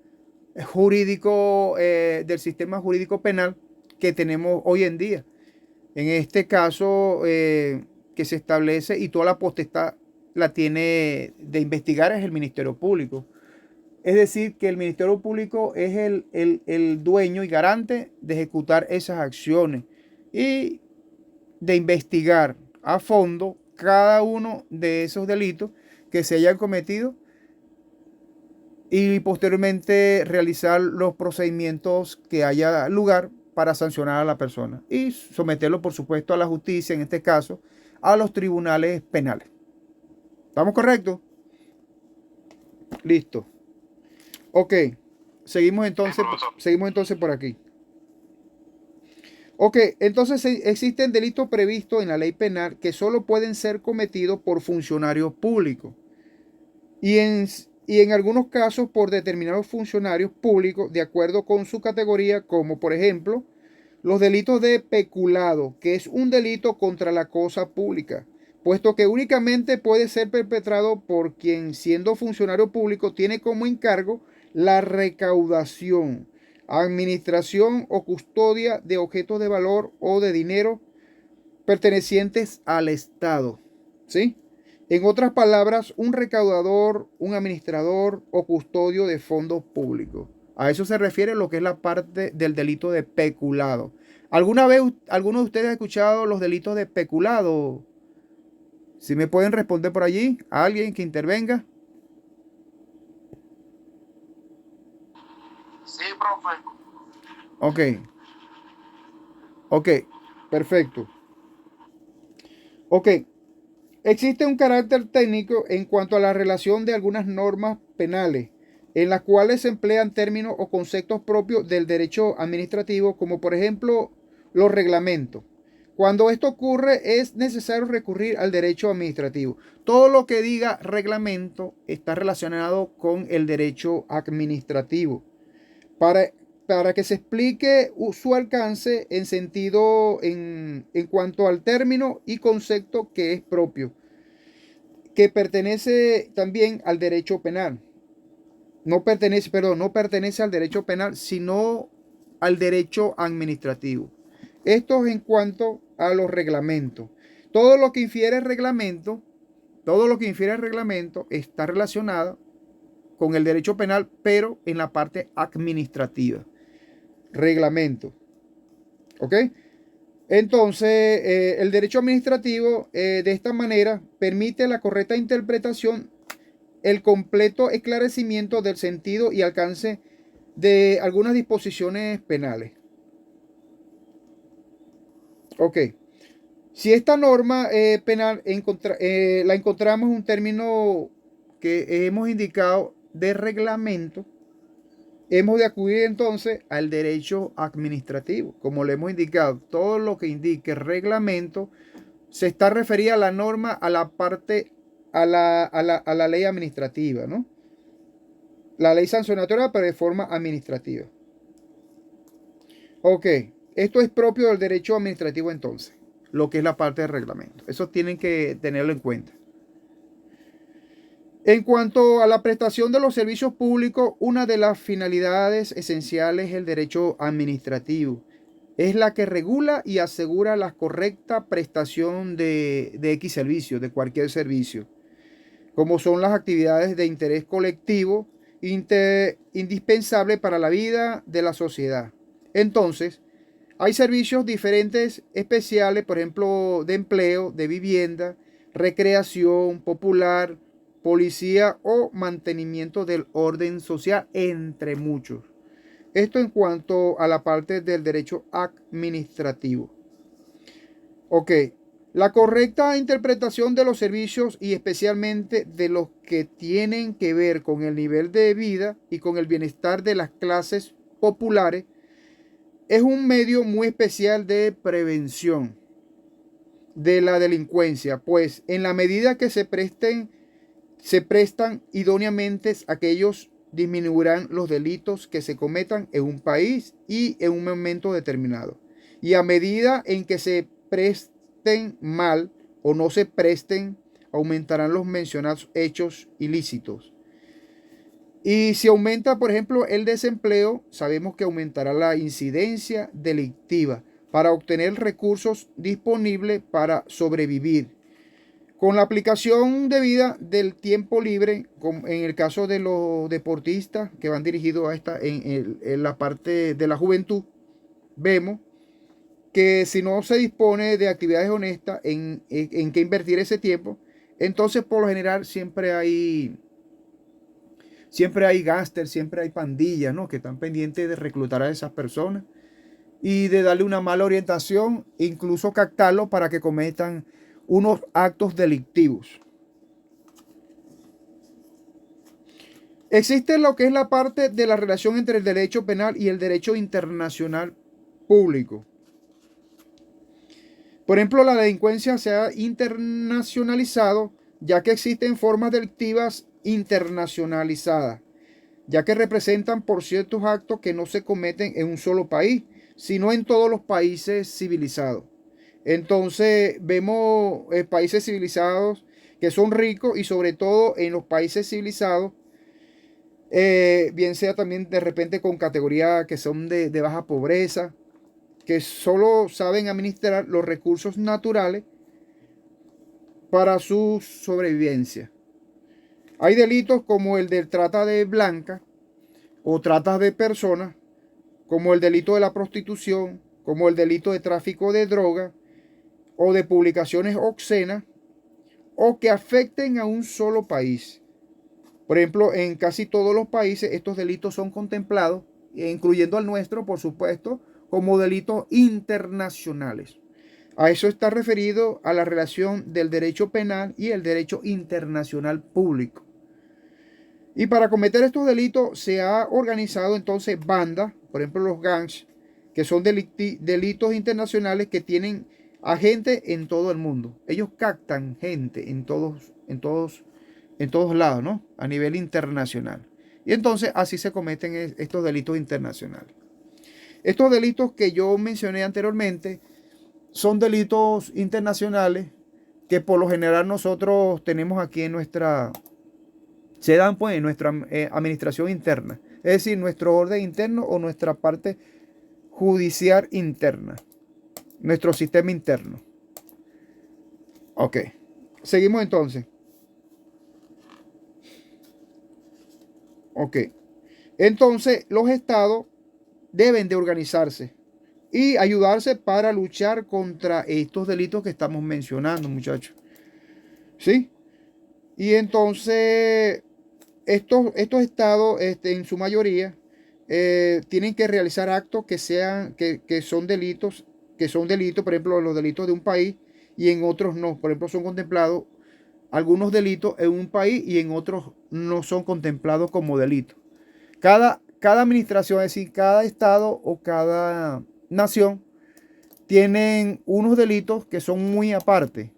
jurídico, del sistema jurídico penal que tenemos hoy en día. En este caso, que se establece y toda la potestad la tiene de investigar es el Ministerio Público. Es decir, que el Ministerio Público es el dueño y garante de ejecutar esas acciones y de investigar a fondo cada uno de esos delitos que se hayan cometido y posteriormente realizar los procedimientos que haya lugar para sancionar a la persona y someterlo, por supuesto, a la justicia, en este caso, a los tribunales penales. ¿Estamos correctos? Listo. Ok, seguimos entonces por aquí. Ok, entonces existen delitos previstos en la ley penal que solo pueden ser cometidos por funcionarios públicos y en algunos casos por determinados funcionarios públicos de acuerdo con su categoría, como por ejemplo los delitos de peculado, que es un delito contra la cosa pública, puesto que únicamente puede ser perpetrado por quien, siendo funcionario público, tiene como encargo la recaudación, administración o custodia de objetos de valor o de dinero pertenecientes al Estado. ¿sí? En otras palabras, un recaudador, un administrador o custodio de fondos públicos. A eso se refiere lo que es la parte del delito de peculado. ¿Alguna vez alguno de ustedes ha escuchado los delitos de peculado? Si me pueden responder por allí, alguien que intervenga. Sí, profe. Ok, ok, perfecto. Ok, existe un carácter técnico en cuanto a la relación de algunas normas penales, en las cuales se emplean términos o conceptos propios del derecho administrativo, como por ejemplo los reglamentos. Cuando esto ocurre, es necesario recurrir al derecho administrativo. Todo lo que diga reglamento está relacionado con el derecho administrativo. Para, para que se explique su alcance en sentido en cuanto al término y concepto que es propio, que pertenece también al derecho penal. No pertenece, perdón, no pertenece al derecho penal, sino al derecho administrativo. Esto es en cuanto a los reglamentos. Todo lo que infiere reglamento, todo lo que infiere reglamento está relacionado con el derecho penal, pero en la parte administrativa. Reglamento. ¿Ok? Entonces, el derecho administrativo de esta manera permite la correcta interpretación, el completo esclarecimiento del sentido y alcance de algunas disposiciones penales. Ok. Si esta norma penal la encontramos en un término que hemos indicado de reglamento, hemos de acudir entonces al derecho administrativo. Como le hemos indicado, todo lo que indique reglamento se está referido a la norma, a la parte, a la ley administrativa, ¿no? La ley sancionatoria, pero de forma administrativa. Ok, esto es propio del derecho administrativo entonces, lo que es la parte de reglamento. Eso tienen que tenerlo en cuenta. En cuanto a la prestación de los servicios públicos, una de las finalidades esenciales es el derecho administrativo. Es la que regula y asegura la correcta prestación de X servicio, de cualquier servicio, como son las actividades de interés colectivo indispensable para la vida de la sociedad. Entonces, hay servicios diferentes, especiales, por ejemplo, de empleo, de vivienda, recreación, popular, policía o mantenimiento del orden social, entre muchos. Esto en cuanto a la parte del derecho administrativo. Ok, la correcta interpretación de los servicios y especialmente de los que tienen que ver con el nivel de vida y con el bienestar de las clases populares es un medio muy especial de prevención de la delincuencia, pues en la medida que se prestan idóneamente, aquellos disminuirán los delitos que se cometan en un país y en un momento determinado. Y a medida en que se presten mal o no se presten, aumentarán los mencionados hechos ilícitos. Y si aumenta, por ejemplo, el desempleo, sabemos que aumentará la incidencia delictiva para obtener recursos disponibles para sobrevivir. Con la aplicación debida del tiempo libre, en el caso de los deportistas que van dirigidos a en la parte de la juventud, vemos que si no se dispone de actividades honestas en que invertir ese tiempo, entonces por lo general siempre hay gángsters, siempre hay pandillas, ¿no? Que están pendientes de reclutar a esas personas y de darle una mala orientación, incluso captarlos para que cometan unos actos delictivos. Existe lo que es la parte de la relación entre el derecho penal y el derecho internacional público. Por ejemplo, la delincuencia se ha internacionalizado, ya que existen formas delictivas internacionalizadas, ya que representan por ciertos actos que no se cometen en un solo país, sino en todos los países civilizados. Entonces vemos países civilizados que son ricos y sobre todo en los países civilizados, bien sea también de repente con categorías que son de baja pobreza, que solo saben administrar los recursos naturales para su sobrevivencia. Hay delitos como el de trata de blancas o trata de personas, como el delito de la prostitución, como el delito de tráfico de droga o de publicaciones obscenas o que afecten a un solo país. Por ejemplo, en casi todos los países estos delitos son contemplados, incluyendo al nuestro, por supuesto, como delitos internacionales. A eso está referido a la relación del derecho penal y el derecho internacional público. Y para cometer estos delitos se ha organizado entonces bandas, por ejemplo los gangs, que son delitos internacionales que tienen a gente en todo el mundo. Ellos captan gente en todos lados, ¿no? A nivel internacional. Y entonces así se cometen estos delitos internacionales. Estos delitos que yo mencioné anteriormente son delitos internacionales que por lo general nosotros tenemos aquí en se dan pues en nuestra administración interna. Es decir, nuestro orden interno o nuestra parte judicial interna. Nuestro sistema interno. Ok. Seguimos entonces. Ok. Entonces, los estados deben de organizarse y ayudarse para luchar contra estos delitos que estamos mencionando, muchachos. ¿Sí? Y entonces, estos estados, en su mayoría, tienen que realizar actos que son delitos, por ejemplo, los delitos de un país y en otros no. Por ejemplo, son contemplados algunos delitos en un país y en otros no son contemplados como delitos. Cada administración, es decir, cada estado o cada nación, tienen unos delitos que son muy aparte,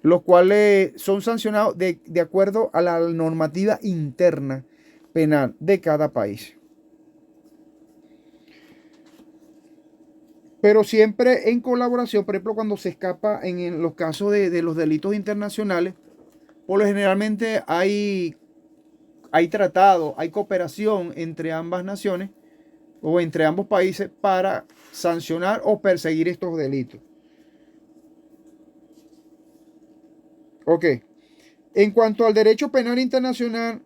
los cuales son sancionados de acuerdo a la normativa interna penal de cada país. Pero siempre en colaboración, por ejemplo, cuando se escapa en los casos de los delitos internacionales, por lo generalmente hay tratado, hay cooperación entre ambas naciones o entre ambos países para sancionar o perseguir estos delitos. Ok. En cuanto al derecho penal internacional,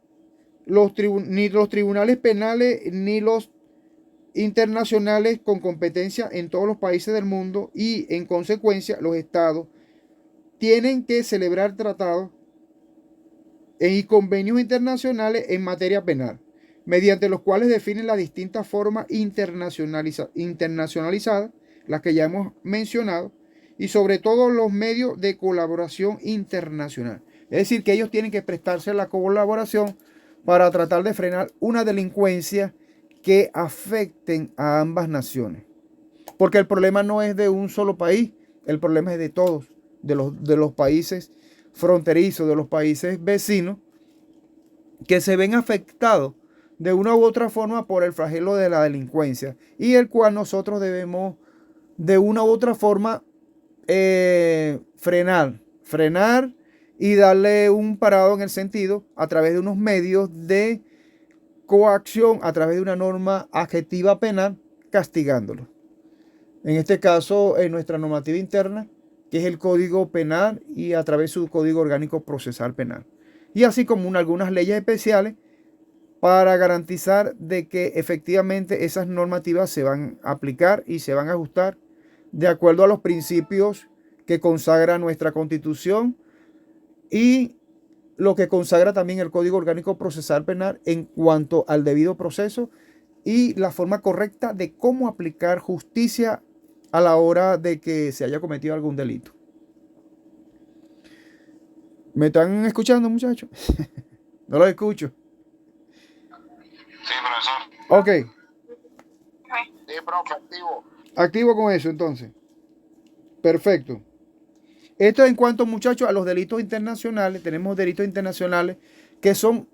ni los tribunales penales ni los internacionales con competencia en todos los países del mundo y en consecuencia los estados tienen que celebrar tratados y convenios internacionales en materia penal, mediante los cuales definen las distintas formas internacionalizadas, las que ya hemos mencionado, y sobre todo los medios de colaboración internacional. Es decir, que ellos tienen que prestarse a la colaboración para tratar de frenar una delincuencia que afecten a ambas naciones. Porque el problema no es de un solo país, el problema es de todos, de los países fronterizos, de los países vecinos, que se ven afectados de una u otra forma por el flagelo de la delincuencia y el cual nosotros debemos de una u otra forma frenar y darle un parado en el sentido a través de unos medios de coacción, a través de una norma adjetiva penal, castigándolo. En este caso, en nuestra normativa interna, que es el Código Penal y a través de su Código Orgánico Procesal Penal. Y así como algunas leyes especiales para garantizar de que efectivamente esas normativas se van a aplicar y se van a ajustar de acuerdo a los principios que consagra nuestra Constitución y lo que consagra también el Código Orgánico Procesal Penal en cuanto al debido proceso y la forma correcta de cómo aplicar justicia a la hora de que se haya cometido algún delito. ¿Me están escuchando, muchachos? No los escucho. Sí, profesor. Ok, Sí, profe, activo. activo con eso entonces. Perfecto. Esto en cuanto, muchachos, a los delitos internacionales. Tenemos delitos internacionales que son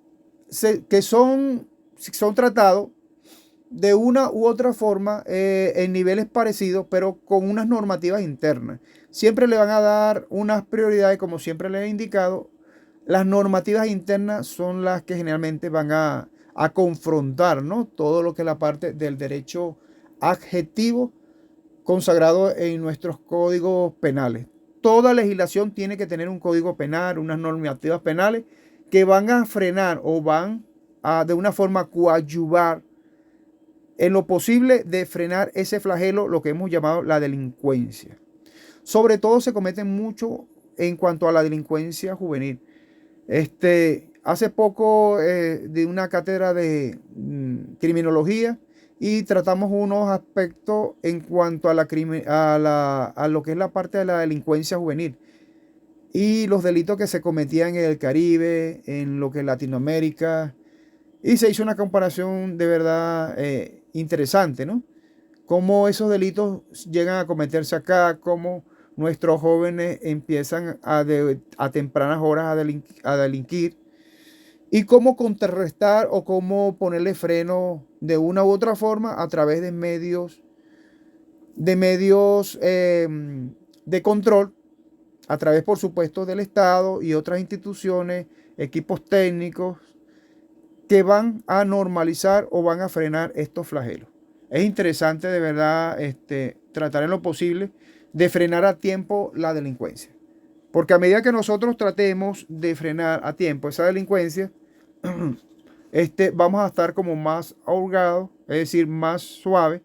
tratados de una u otra forma en niveles parecidos, pero con unas normativas internas. Siempre le van a dar unas prioridades, como siempre les he indicado. Las normativas internas son las que generalmente van a confrontar, ¿no? Todo lo que es la parte del derecho adjetivo consagrado en nuestros códigos penales. toda legislación tiene que tener un código penal, unas normativas penales que van a frenar o van a de una forma coadyuvar en lo posible de frenar ese flagelo, lo que hemos llamado la delincuencia. Sobre todo se cometen mucho en cuanto a la delincuencia juvenil. Hace poco di una cátedra de criminología y tratamos unos aspectos en cuanto a, a lo que es la parte de la delincuencia juvenil y los delitos que se cometían en el Caribe, en lo que es Latinoamérica. Y se hizo una comparación de verdad interesante, ¿no? Cómo esos delitos llegan a cometerse acá, cómo nuestros jóvenes empiezan a tempranas horas a delinquir y cómo contrarrestar o cómo ponerle freno de una u otra forma a través de medios de control, a través, por supuesto, del Estado y otras instituciones, equipos técnicos que van a normalizar o van a frenar estos flagelos. Es interesante de verdad tratar en lo posible de frenar a tiempo la delincuencia. Porque a medida que nosotros tratemos de frenar a tiempo esa delincuencia, vamos a estar como más ahogados, es decir, más suave,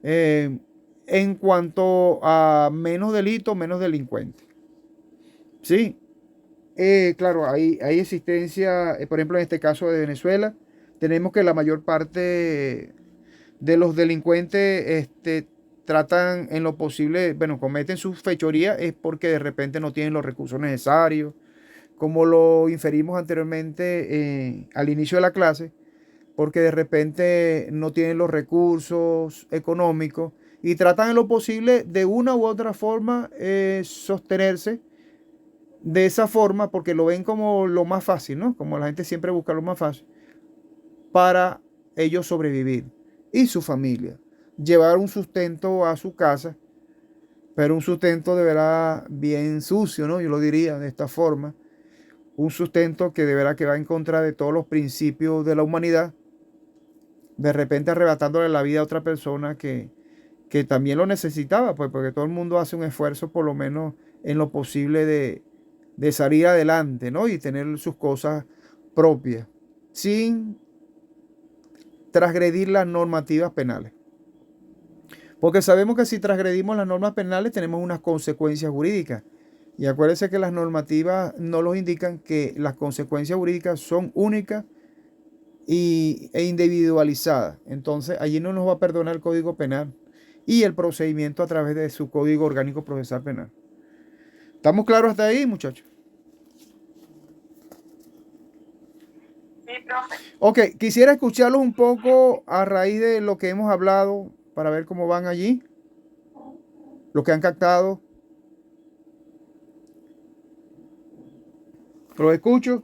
en cuanto a menos delitos, menos delincuentes. Sí, claro, hay existencia, por ejemplo, en este caso de Venezuela, tenemos que la mayor parte de los delincuentes tratan en lo posible, bueno, cometen sus fechorías es porque de repente no tienen los recursos necesarios, como lo inferimos anteriormente al inicio de la clase, porque de repente no tienen los recursos económicos y tratan en lo posible de una u otra forma sostenerse de esa forma porque lo ven como lo más fácil, ¿no? Como la gente siempre busca lo más fácil para ellos sobrevivir y su familia. Llevar un sustento a su casa, pero un sustento de verdad bien sucio, ¿no? Yo lo diría de esta forma. Un sustento que de verdad que va en contra de todos los principios de la humanidad. De repente arrebatándole la vida a otra persona que también lo necesitaba, pues porque todo el mundo hace un esfuerzo por lo menos en lo posible de salir adelante, ¿no? Y tener sus cosas propias, sin transgredir las normativas penales. Porque sabemos que si transgredimos las normas penales tenemos unas consecuencias jurídicas. Y acuérdense que las normativas no los indican que las consecuencias jurídicas son únicas e individualizadas. Entonces allí no nos va a perdonar el Código Penal y el procedimiento a través de su Código Orgánico Procesal Penal. ¿Estamos claros hasta ahí, muchachos? Sí, profe. Ok, quisiera escucharlos un poco a raíz de lo que hemos hablado para ver cómo van allí, lo que han captado. ¿Los escucho?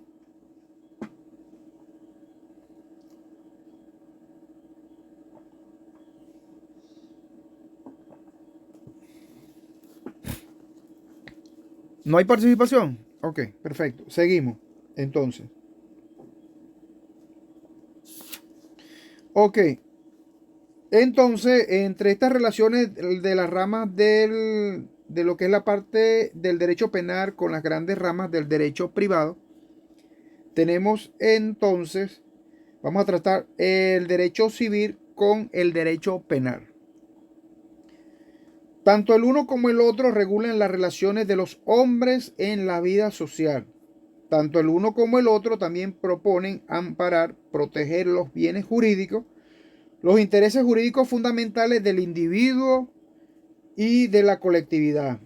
¿No hay participación? Ok, perfecto. Seguimos. Entonces. Ok. Entonces, entre estas relaciones de las ramas de lo que es la parte del derecho penal con las grandes ramas del derecho privado, tenemos entonces, vamos a tratar el derecho civil con el derecho penal. Tanto el uno como el otro regulan las relaciones de los hombres en la vida social. Tanto el uno como el otro también proponen amparar, proteger los bienes jurídicos, los intereses jurídicos fundamentales del individuo y de la colectividad.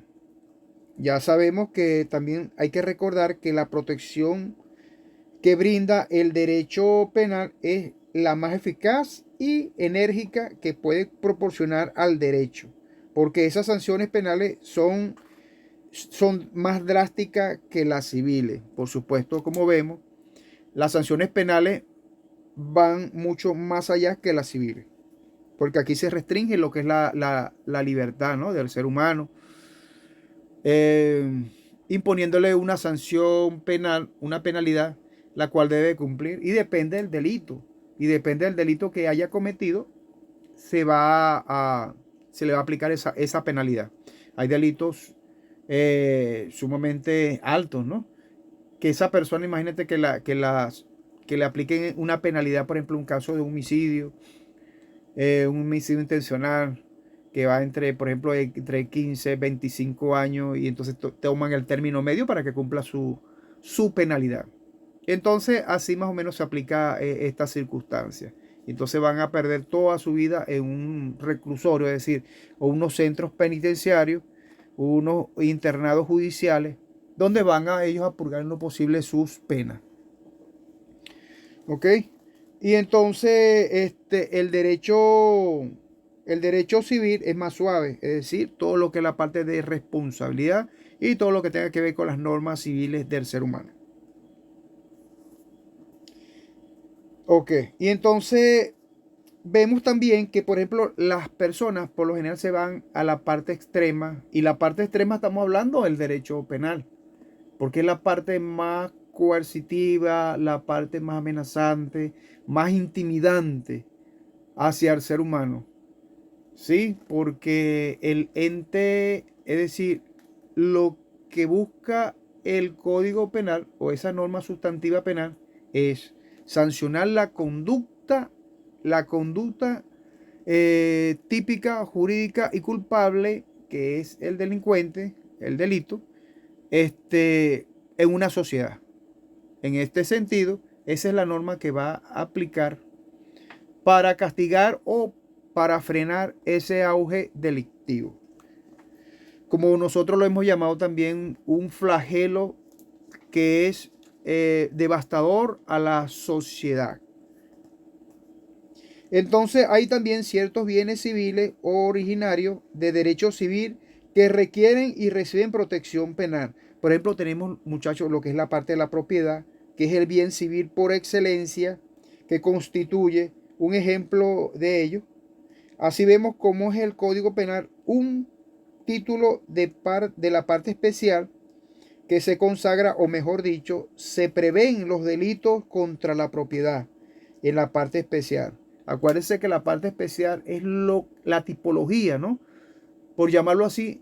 Ya sabemos que también hay que recordar que la protección que brinda el derecho penal es la más eficaz y enérgica que puede proporcionar al derecho, porque esas sanciones penales son más drásticas que las civiles. Por supuesto, como vemos, las sanciones penales van mucho más allá que las civiles, porque aquí se restringe lo que es la libertad, ¿no?, del ser humano, imponiéndole una sanción penal, una penalidad, la cual debe cumplir y depende del delito. Y depende del delito que haya cometido, se le va a aplicar esa penalidad. Hay delitos sumamente altos, ¿no? Que esa persona, imagínate que le apliquen una penalidad, por ejemplo, un caso de un homicidio intencional, que va entre, por ejemplo, entre 15 25 años, y entonces toman el término medio para que cumpla su penalidad. Entonces, así más o menos se aplica esta circunstancia. Entonces van a perder toda su vida en un reclusorio, es decir, o unos centros penitenciarios, unos internados judiciales, donde van a ellos a purgar en lo posible sus penas. ¿Ok? Y entonces el derecho civil es más suave, es decir, todo lo que es la parte de responsabilidad y todo lo que tenga que ver con las normas civiles del ser humano. Ok, y entonces vemos también que, por ejemplo, las personas por lo general se van a la parte extrema, y la parte extrema estamos hablando del derecho penal, porque es la parte más coercitiva, la parte más amenazante, más intimidante hacia el ser humano. Sí, porque el ente, es decir, lo que busca el Código Penal o esa norma sustantiva penal es sancionar la conducta típica, jurídica y culpable, que es el delincuente, el delito, en una sociedad. En este sentido, esa es la norma que va a aplicar para castigar o para frenar ese auge delictivo. Como nosotros lo hemos llamado también un flagelo que es devastador a la sociedad. Entonces hay también ciertos bienes civiles originarios de derecho civil que requieren y reciben protección penal. Por ejemplo, tenemos, muchachos, lo que es la parte de la propiedad, que es el bien civil por excelencia, que constituye un ejemplo de ello. Así vemos cómo es el Código Penal un título de la parte especial que se consagra, o mejor dicho, se prevén los delitos contra la propiedad en la parte especial. Acuérdense que la parte especial es la tipología, ¿no? Por llamarlo así,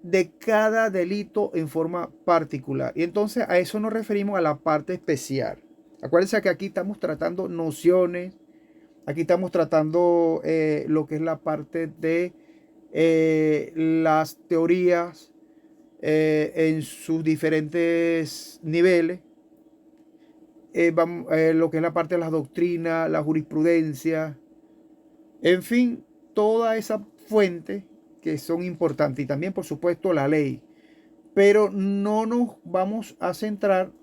de cada delito en forma particular. Y entonces a eso nos referimos, a la parte especial. Acuérdense que aquí estamos tratando nociones, aquí estamos tratando lo que es la parte de las teorías en sus diferentes niveles. Lo que es la parte de las doctrinas, la jurisprudencia, en fin, toda esa fuente que son importantes, y también por supuesto la ley. Pero no nos vamos a centrar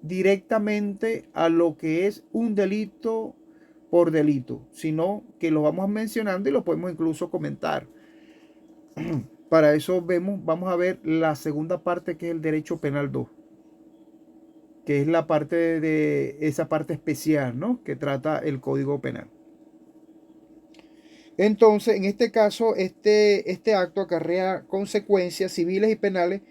directamente a lo que es un delito por delito, sino que lo vamos mencionando y lo podemos incluso comentar. Para eso vamos a ver la segunda parte, que es el derecho penal 2, que es la parte de esa parte especial, ¿no?, que trata el Código Penal. Entonces, en este caso, este acto acarrea consecuencias civiles y penales.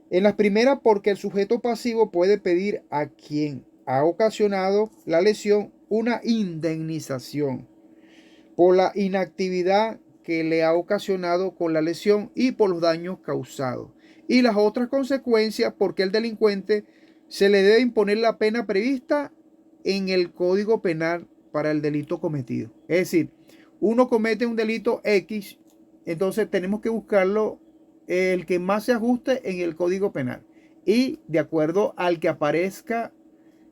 En las primeras, porque el sujeto pasivo puede pedir a quien ha ocasionado la lesión una indemnización por la inactividad que le ha ocasionado con la lesión y por los daños causados. Y las otras consecuencias, porque el delincuente se le debe imponer la pena prevista en el Código Penal para el delito cometido. Es decir, uno comete un delito X, entonces tenemos que buscarlo el que más se ajuste en el Código Penal, y de acuerdo al que aparezca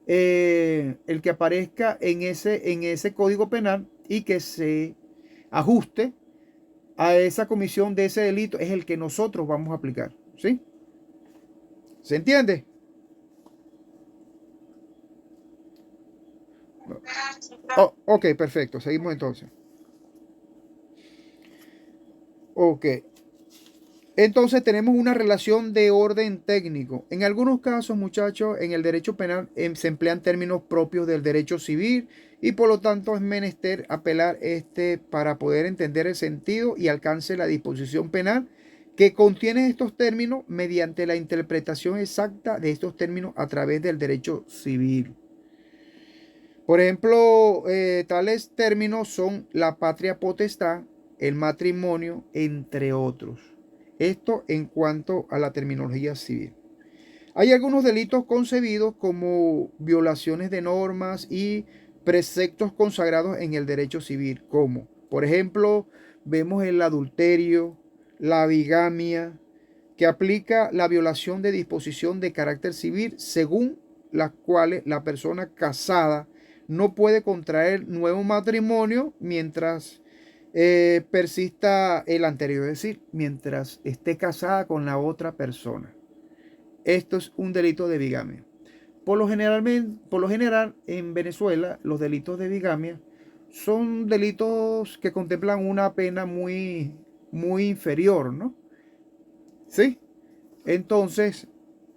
el que aparezca en ese Código Penal y que se ajuste a esa comisión de ese delito, es el que nosotros vamos a aplicar. ¿Sí? ¿Se entiende? Oh, ok, perfecto. Seguimos entonces. Ok. Entonces tenemos una relación de orden técnico. En algunos casos, muchachos, en el derecho penal se emplean términos propios del derecho civil, y por lo tanto es menester apelar para poder entender el sentido y alcance de la disposición penal que contiene estos términos, mediante la interpretación exacta de estos términos a través del derecho civil. Por ejemplo, tales términos son la patria potestad, el matrimonio, entre otros. Esto en cuanto a la terminología civil. Hay algunos delitos concebidos como violaciones de normas y preceptos consagrados en el derecho civil, como, por ejemplo, vemos el adulterio, la bigamia, que aplica la violación de disposición de carácter civil según las cuales la persona casada no puede contraer nuevo matrimonio mientras persista el anterior, es decir, mientras esté casada con la otra persona. Esto es un delito de bigamia. Por lo general, en Venezuela, los delitos de bigamia son delitos que contemplan una pena muy inferior, ¿no? ¿Sí? Entonces,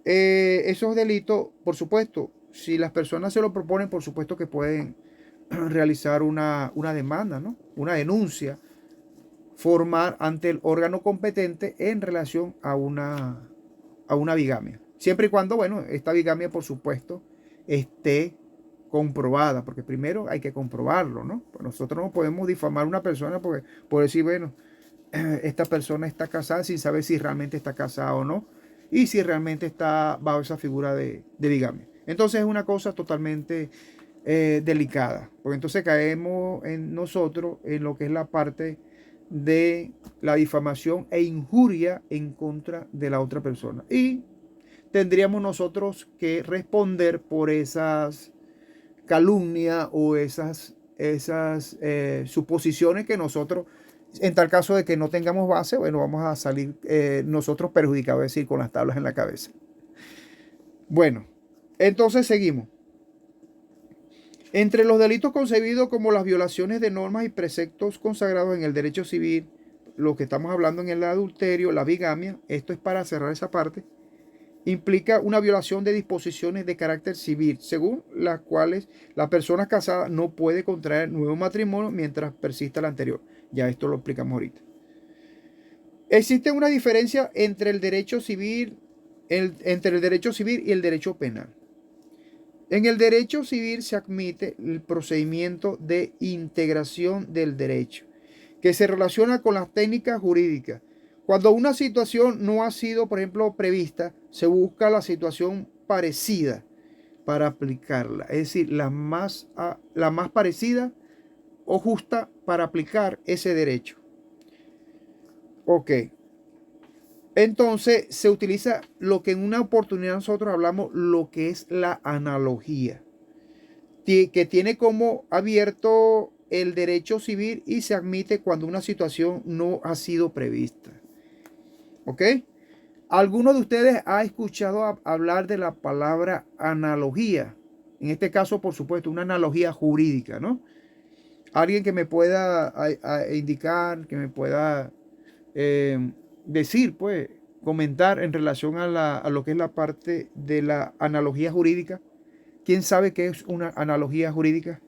esos delitos, por supuesto, si las personas se lo proponen, por supuesto que pueden realizar una demanda, ¿no? Una denuncia, formar ante el órgano competente en relación a una bigamia. Siempre y cuando, bueno, esta bigamia, por supuesto, esté comprobada, porque primero hay que comprobarlo, ¿no? Pues nosotros no podemos difamar a una persona por decir, bueno, esta persona está casada sin saber si realmente está casada o no, y si realmente está bajo esa figura de bigamia. Entonces es una cosa totalmente delicada, porque entonces caemos en nosotros en lo que es la parte de la difamación e injuria en contra de la otra persona. Y tendríamos nosotros que responder por esas calumnias o esas suposiciones que nosotros, en tal caso de que no tengamos base, bueno, vamos a salir nosotros perjudicados, es decir, con las tablas en la cabeza. Bueno, entonces seguimos. Entre los delitos concebidos como las violaciones de normas y preceptos consagrados en el derecho civil, lo que estamos hablando en el adulterio, la bigamia, esto es para cerrar esa parte, implica una violación de disposiciones de carácter civil, según las cuales la persona casada no puede contraer nuevo matrimonio mientras persista el anterior. Ya esto lo explicamos ahorita. Existe una diferencia entre el derecho civil, entre el derecho civil y el derecho penal. En el derecho civil se admite el procedimiento de integración del derecho, que se relaciona con las técnicas jurídicas. Cuando una situación no ha sido, por ejemplo, prevista, se busca la situación parecida para aplicarla. Es decir, la más parecida o justa para aplicar ese derecho. Ok. Entonces se utiliza lo que en una oportunidad nosotros hablamos, lo que es la analogía, que tiene como abierto el derecho civil y se admite cuando una situación no ha sido prevista. ¿Ok? ¿Alguno de ustedes ha escuchado hablar de la palabra analogía? En este caso, por supuesto, una analogía jurídica, ¿no? Alguien que me pueda indicar, que me pueda decir, pues, comentar en relación a lo que es la parte de la analogía jurídica. ¿Quién sabe qué es una analogía jurídica?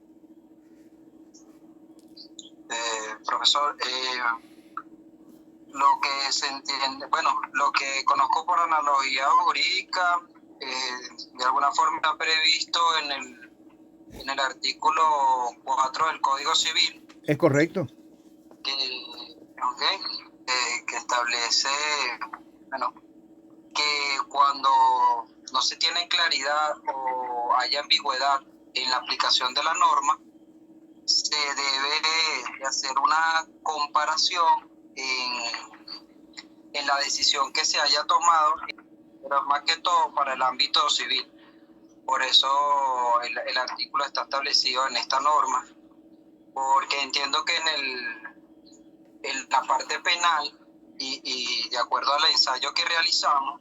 Profesor, lo que se entiende, bueno, lo que conozco por analogía jurídica, de alguna forma está previsto en el artículo 4 del Código Civil. Es correcto. Que establece, bueno, que cuando no se tiene claridad o hay ambigüedad en la aplicación de la norma, se debe de hacer una comparación en la decisión que se haya tomado, pero más que todo para el ámbito civil. Por eso el artículo está establecido en esta norma, porque entiendo que en la parte penal y de acuerdo al ensayo que realizamos,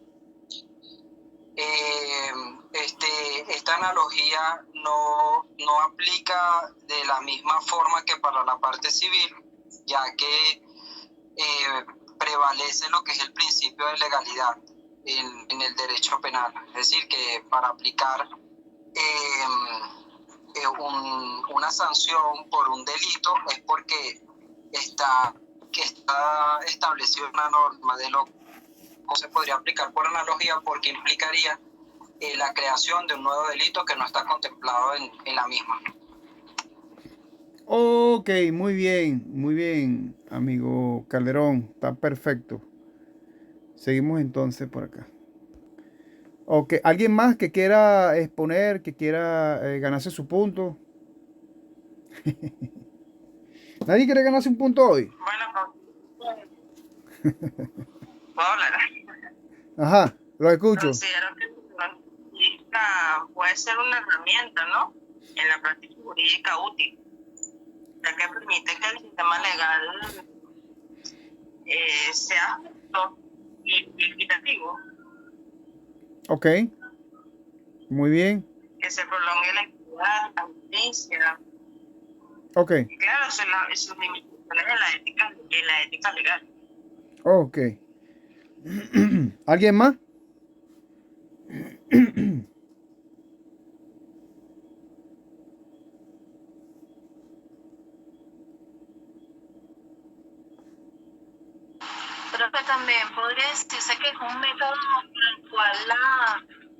esta analogía no aplica de la misma forma que para la parte civil, ya que prevalece lo que es el principio de legalidad en el derecho penal. Es decir, que para aplicar una sanción por un delito es porque está establecido una norma de lo que se podría aplicar por analogía, porque implicaría la creación de un nuevo delito que no está contemplado en la misma. Ok, muy bien, amigo Calderón, está perfecto. Seguimos entonces por acá. Ok, ¿alguien más que quiera exponer, que quiera ganarse su punto? ¿Nadie quiere ganarse un punto hoy? Bueno, puedo hablar. Ajá, lo escucho. Considero que la jurídica puede ser una herramienta, ¿no? En la práctica jurídica útil, ya que permite que el sistema legal sea justo y equitativo, Ok, muy bien. que se prolongue la equidad, la justicia, Ok, y claro, sus limitaciones en la ética legal. ok. ¿Alguien más? Creo que también podría decirse que es un método por el cual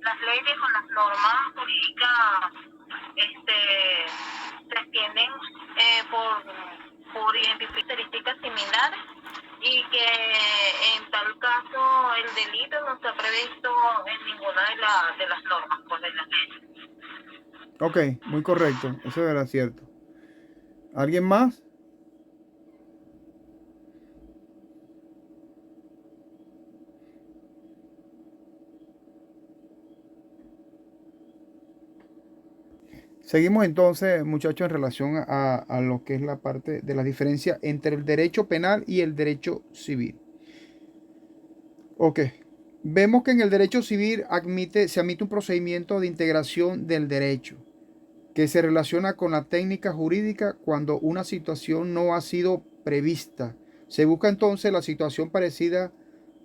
las leyes o las normas jurídicas se extienden por identificaciones similares y que en tal caso el delito no está previsto en ninguna de las normas, pues de las leyes. Ok, muy correcto. Eso era cierto. ¿Alguien más? Seguimos entonces, muchachos, en relación a lo que es la parte de la diferencia entre el derecho penal y el derecho civil. Ok. Vemos que en el derecho civil se admite un procedimiento de integración del derecho que se relaciona con la técnica jurídica cuando una situación no ha sido prevista. Se busca entonces la situación parecida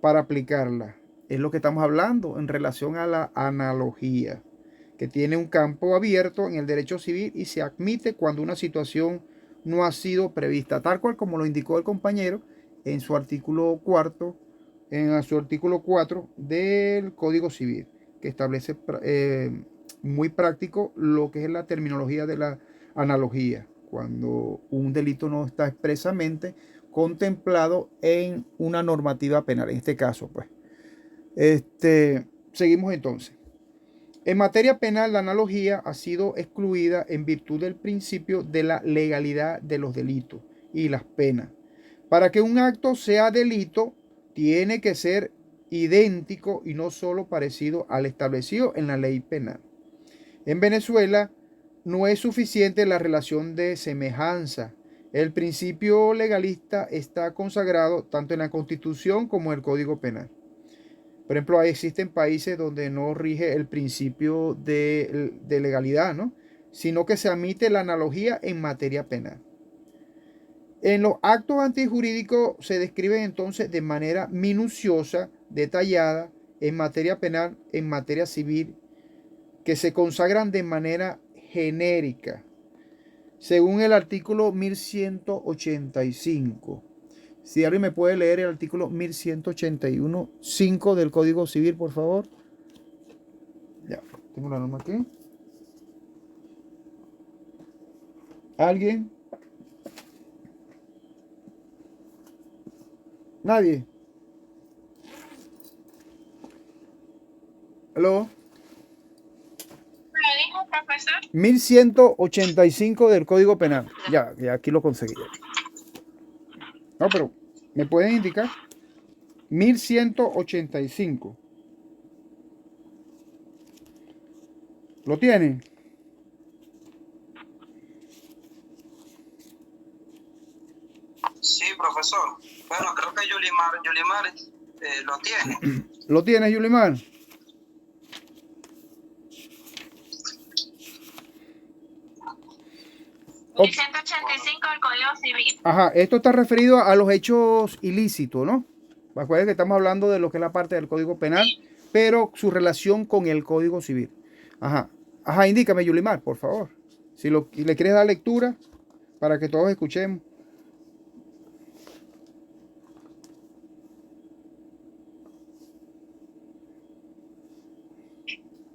para aplicarla. Es lo que estamos hablando en relación a la analogía, que tiene un campo abierto en el derecho civil y se admite cuando una situación no ha sido prevista, tal cual como lo indicó el compañero en su artículo cuarto, en su artículo 4 del Código Civil, que establece muy práctico lo que es la terminología de la analogía, cuando un delito no está expresamente contemplado en una normativa penal, en este caso, pues. Seguimos entonces. En materia penal, la analogía ha sido excluida en virtud del principio de la legalidad de los delitos y las penas. Para que un acto sea delito, tiene que ser idéntico y no solo parecido al establecido en la ley penal. En Venezuela no es suficiente la relación de semejanza. El principio legalista está consagrado tanto en la Constitución como en el Código Penal. Por ejemplo, existen países donde no rige el principio de legalidad, ¿no? Sino que se admite la analogía en materia penal. En los actos antijurídicos se describen entonces de manera minuciosa, detallada, en materia penal, en materia civil, que se consagran de manera genérica, según el artículo 1185. Si alguien me puede leer el artículo 1181.5 del Código Civil, por favor. Ya, tengo la norma aquí. ¿Alguien? ¿Nadie? ¿Aló? ¿Me dijo, profesor? 1185 del Código Penal. Ya aquí lo conseguí. No, pero ¿me pueden indicar? 1185. ¿Lo tienen? Sí, profesor. Bueno, creo que Yulimar lo tiene. ¿Lo tienes, Yulimar? Ok. 185 del Código Civil. Ajá, esto está referido a los hechos ilícitos, ¿no? Recuerden que estamos hablando de lo que es la parte del Código Penal, pero su relación con el Código Civil. Ajá, ajá, indícame, Yulimar, por favor. Si le quieres dar lectura para que todos escuchemos.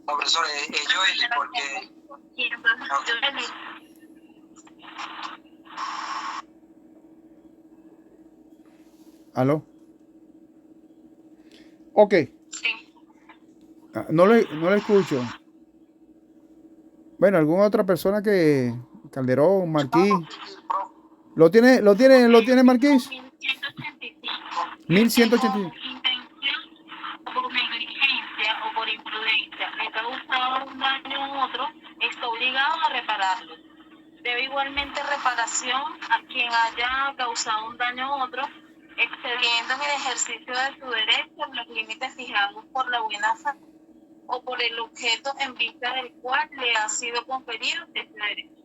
No, profesor, es Joely porque... ¿Aló? Ok, Sí. no le escucho. Bueno, alguna otra persona que Calderón, Marquís. ¿Lo tiene Marquís? 1185. El que con 1185. intención o por negligencia o por imprudencia le causa un daño a otro, está obligado a repararlo. Debe igualmente reparación a quien haya causado un daño a otro, excediendo en el ejercicio de su derecho en los límites fijados por la buena fe o por el objeto en vista del cual le ha sido conferido ese derecho.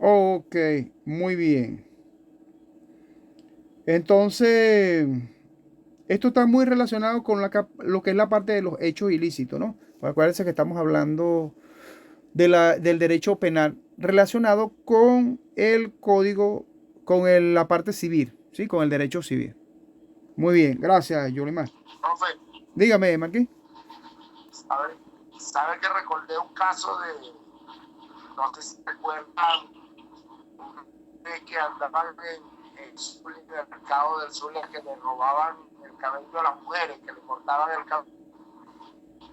Ok, muy bien. Entonces, esto está muy relacionado con lo que es la parte de los hechos ilícitos, ¿no? Acuérdense que estamos hablando del derecho penal relacionado con el código, la parte civil, ¿sí? Con el derecho civil. Muy bien, gracias, Yolimar. Profe, Dígame, Marquín. ¿sabe que recordé un caso de, no sé si recuerdan, de que andaban en Zulia, en el mercado del Zulia, que le robaban el cabello a las mujeres, que le cortaban el cabello?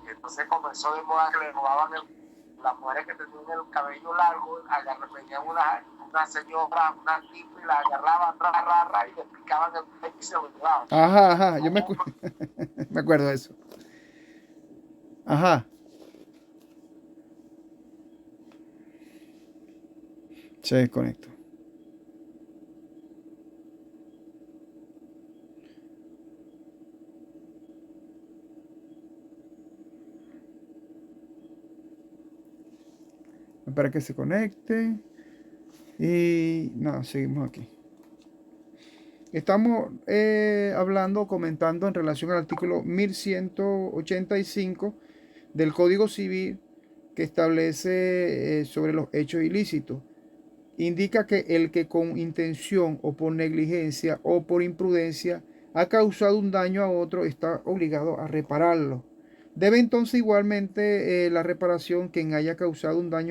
Y entonces comenzó de moda que le robaban las mujeres que tenían el cabello largo, venían una señora, una tipa, y la agarraban, y le picaban el cabello y se lo llevaban. Ajá, yo me acuerdo de eso. Ajá. Se desconectó. Para que se conecte. Y nada, seguimos aquí. Estamos comentando en relación al artículo 1185 del Código Civil que establece sobre los hechos ilícitos. Indica que el que con intención o por negligencia o por imprudencia ha causado un daño a otro está obligado a repararlo. Debe entonces igualmente la reparación quien haya causado un daño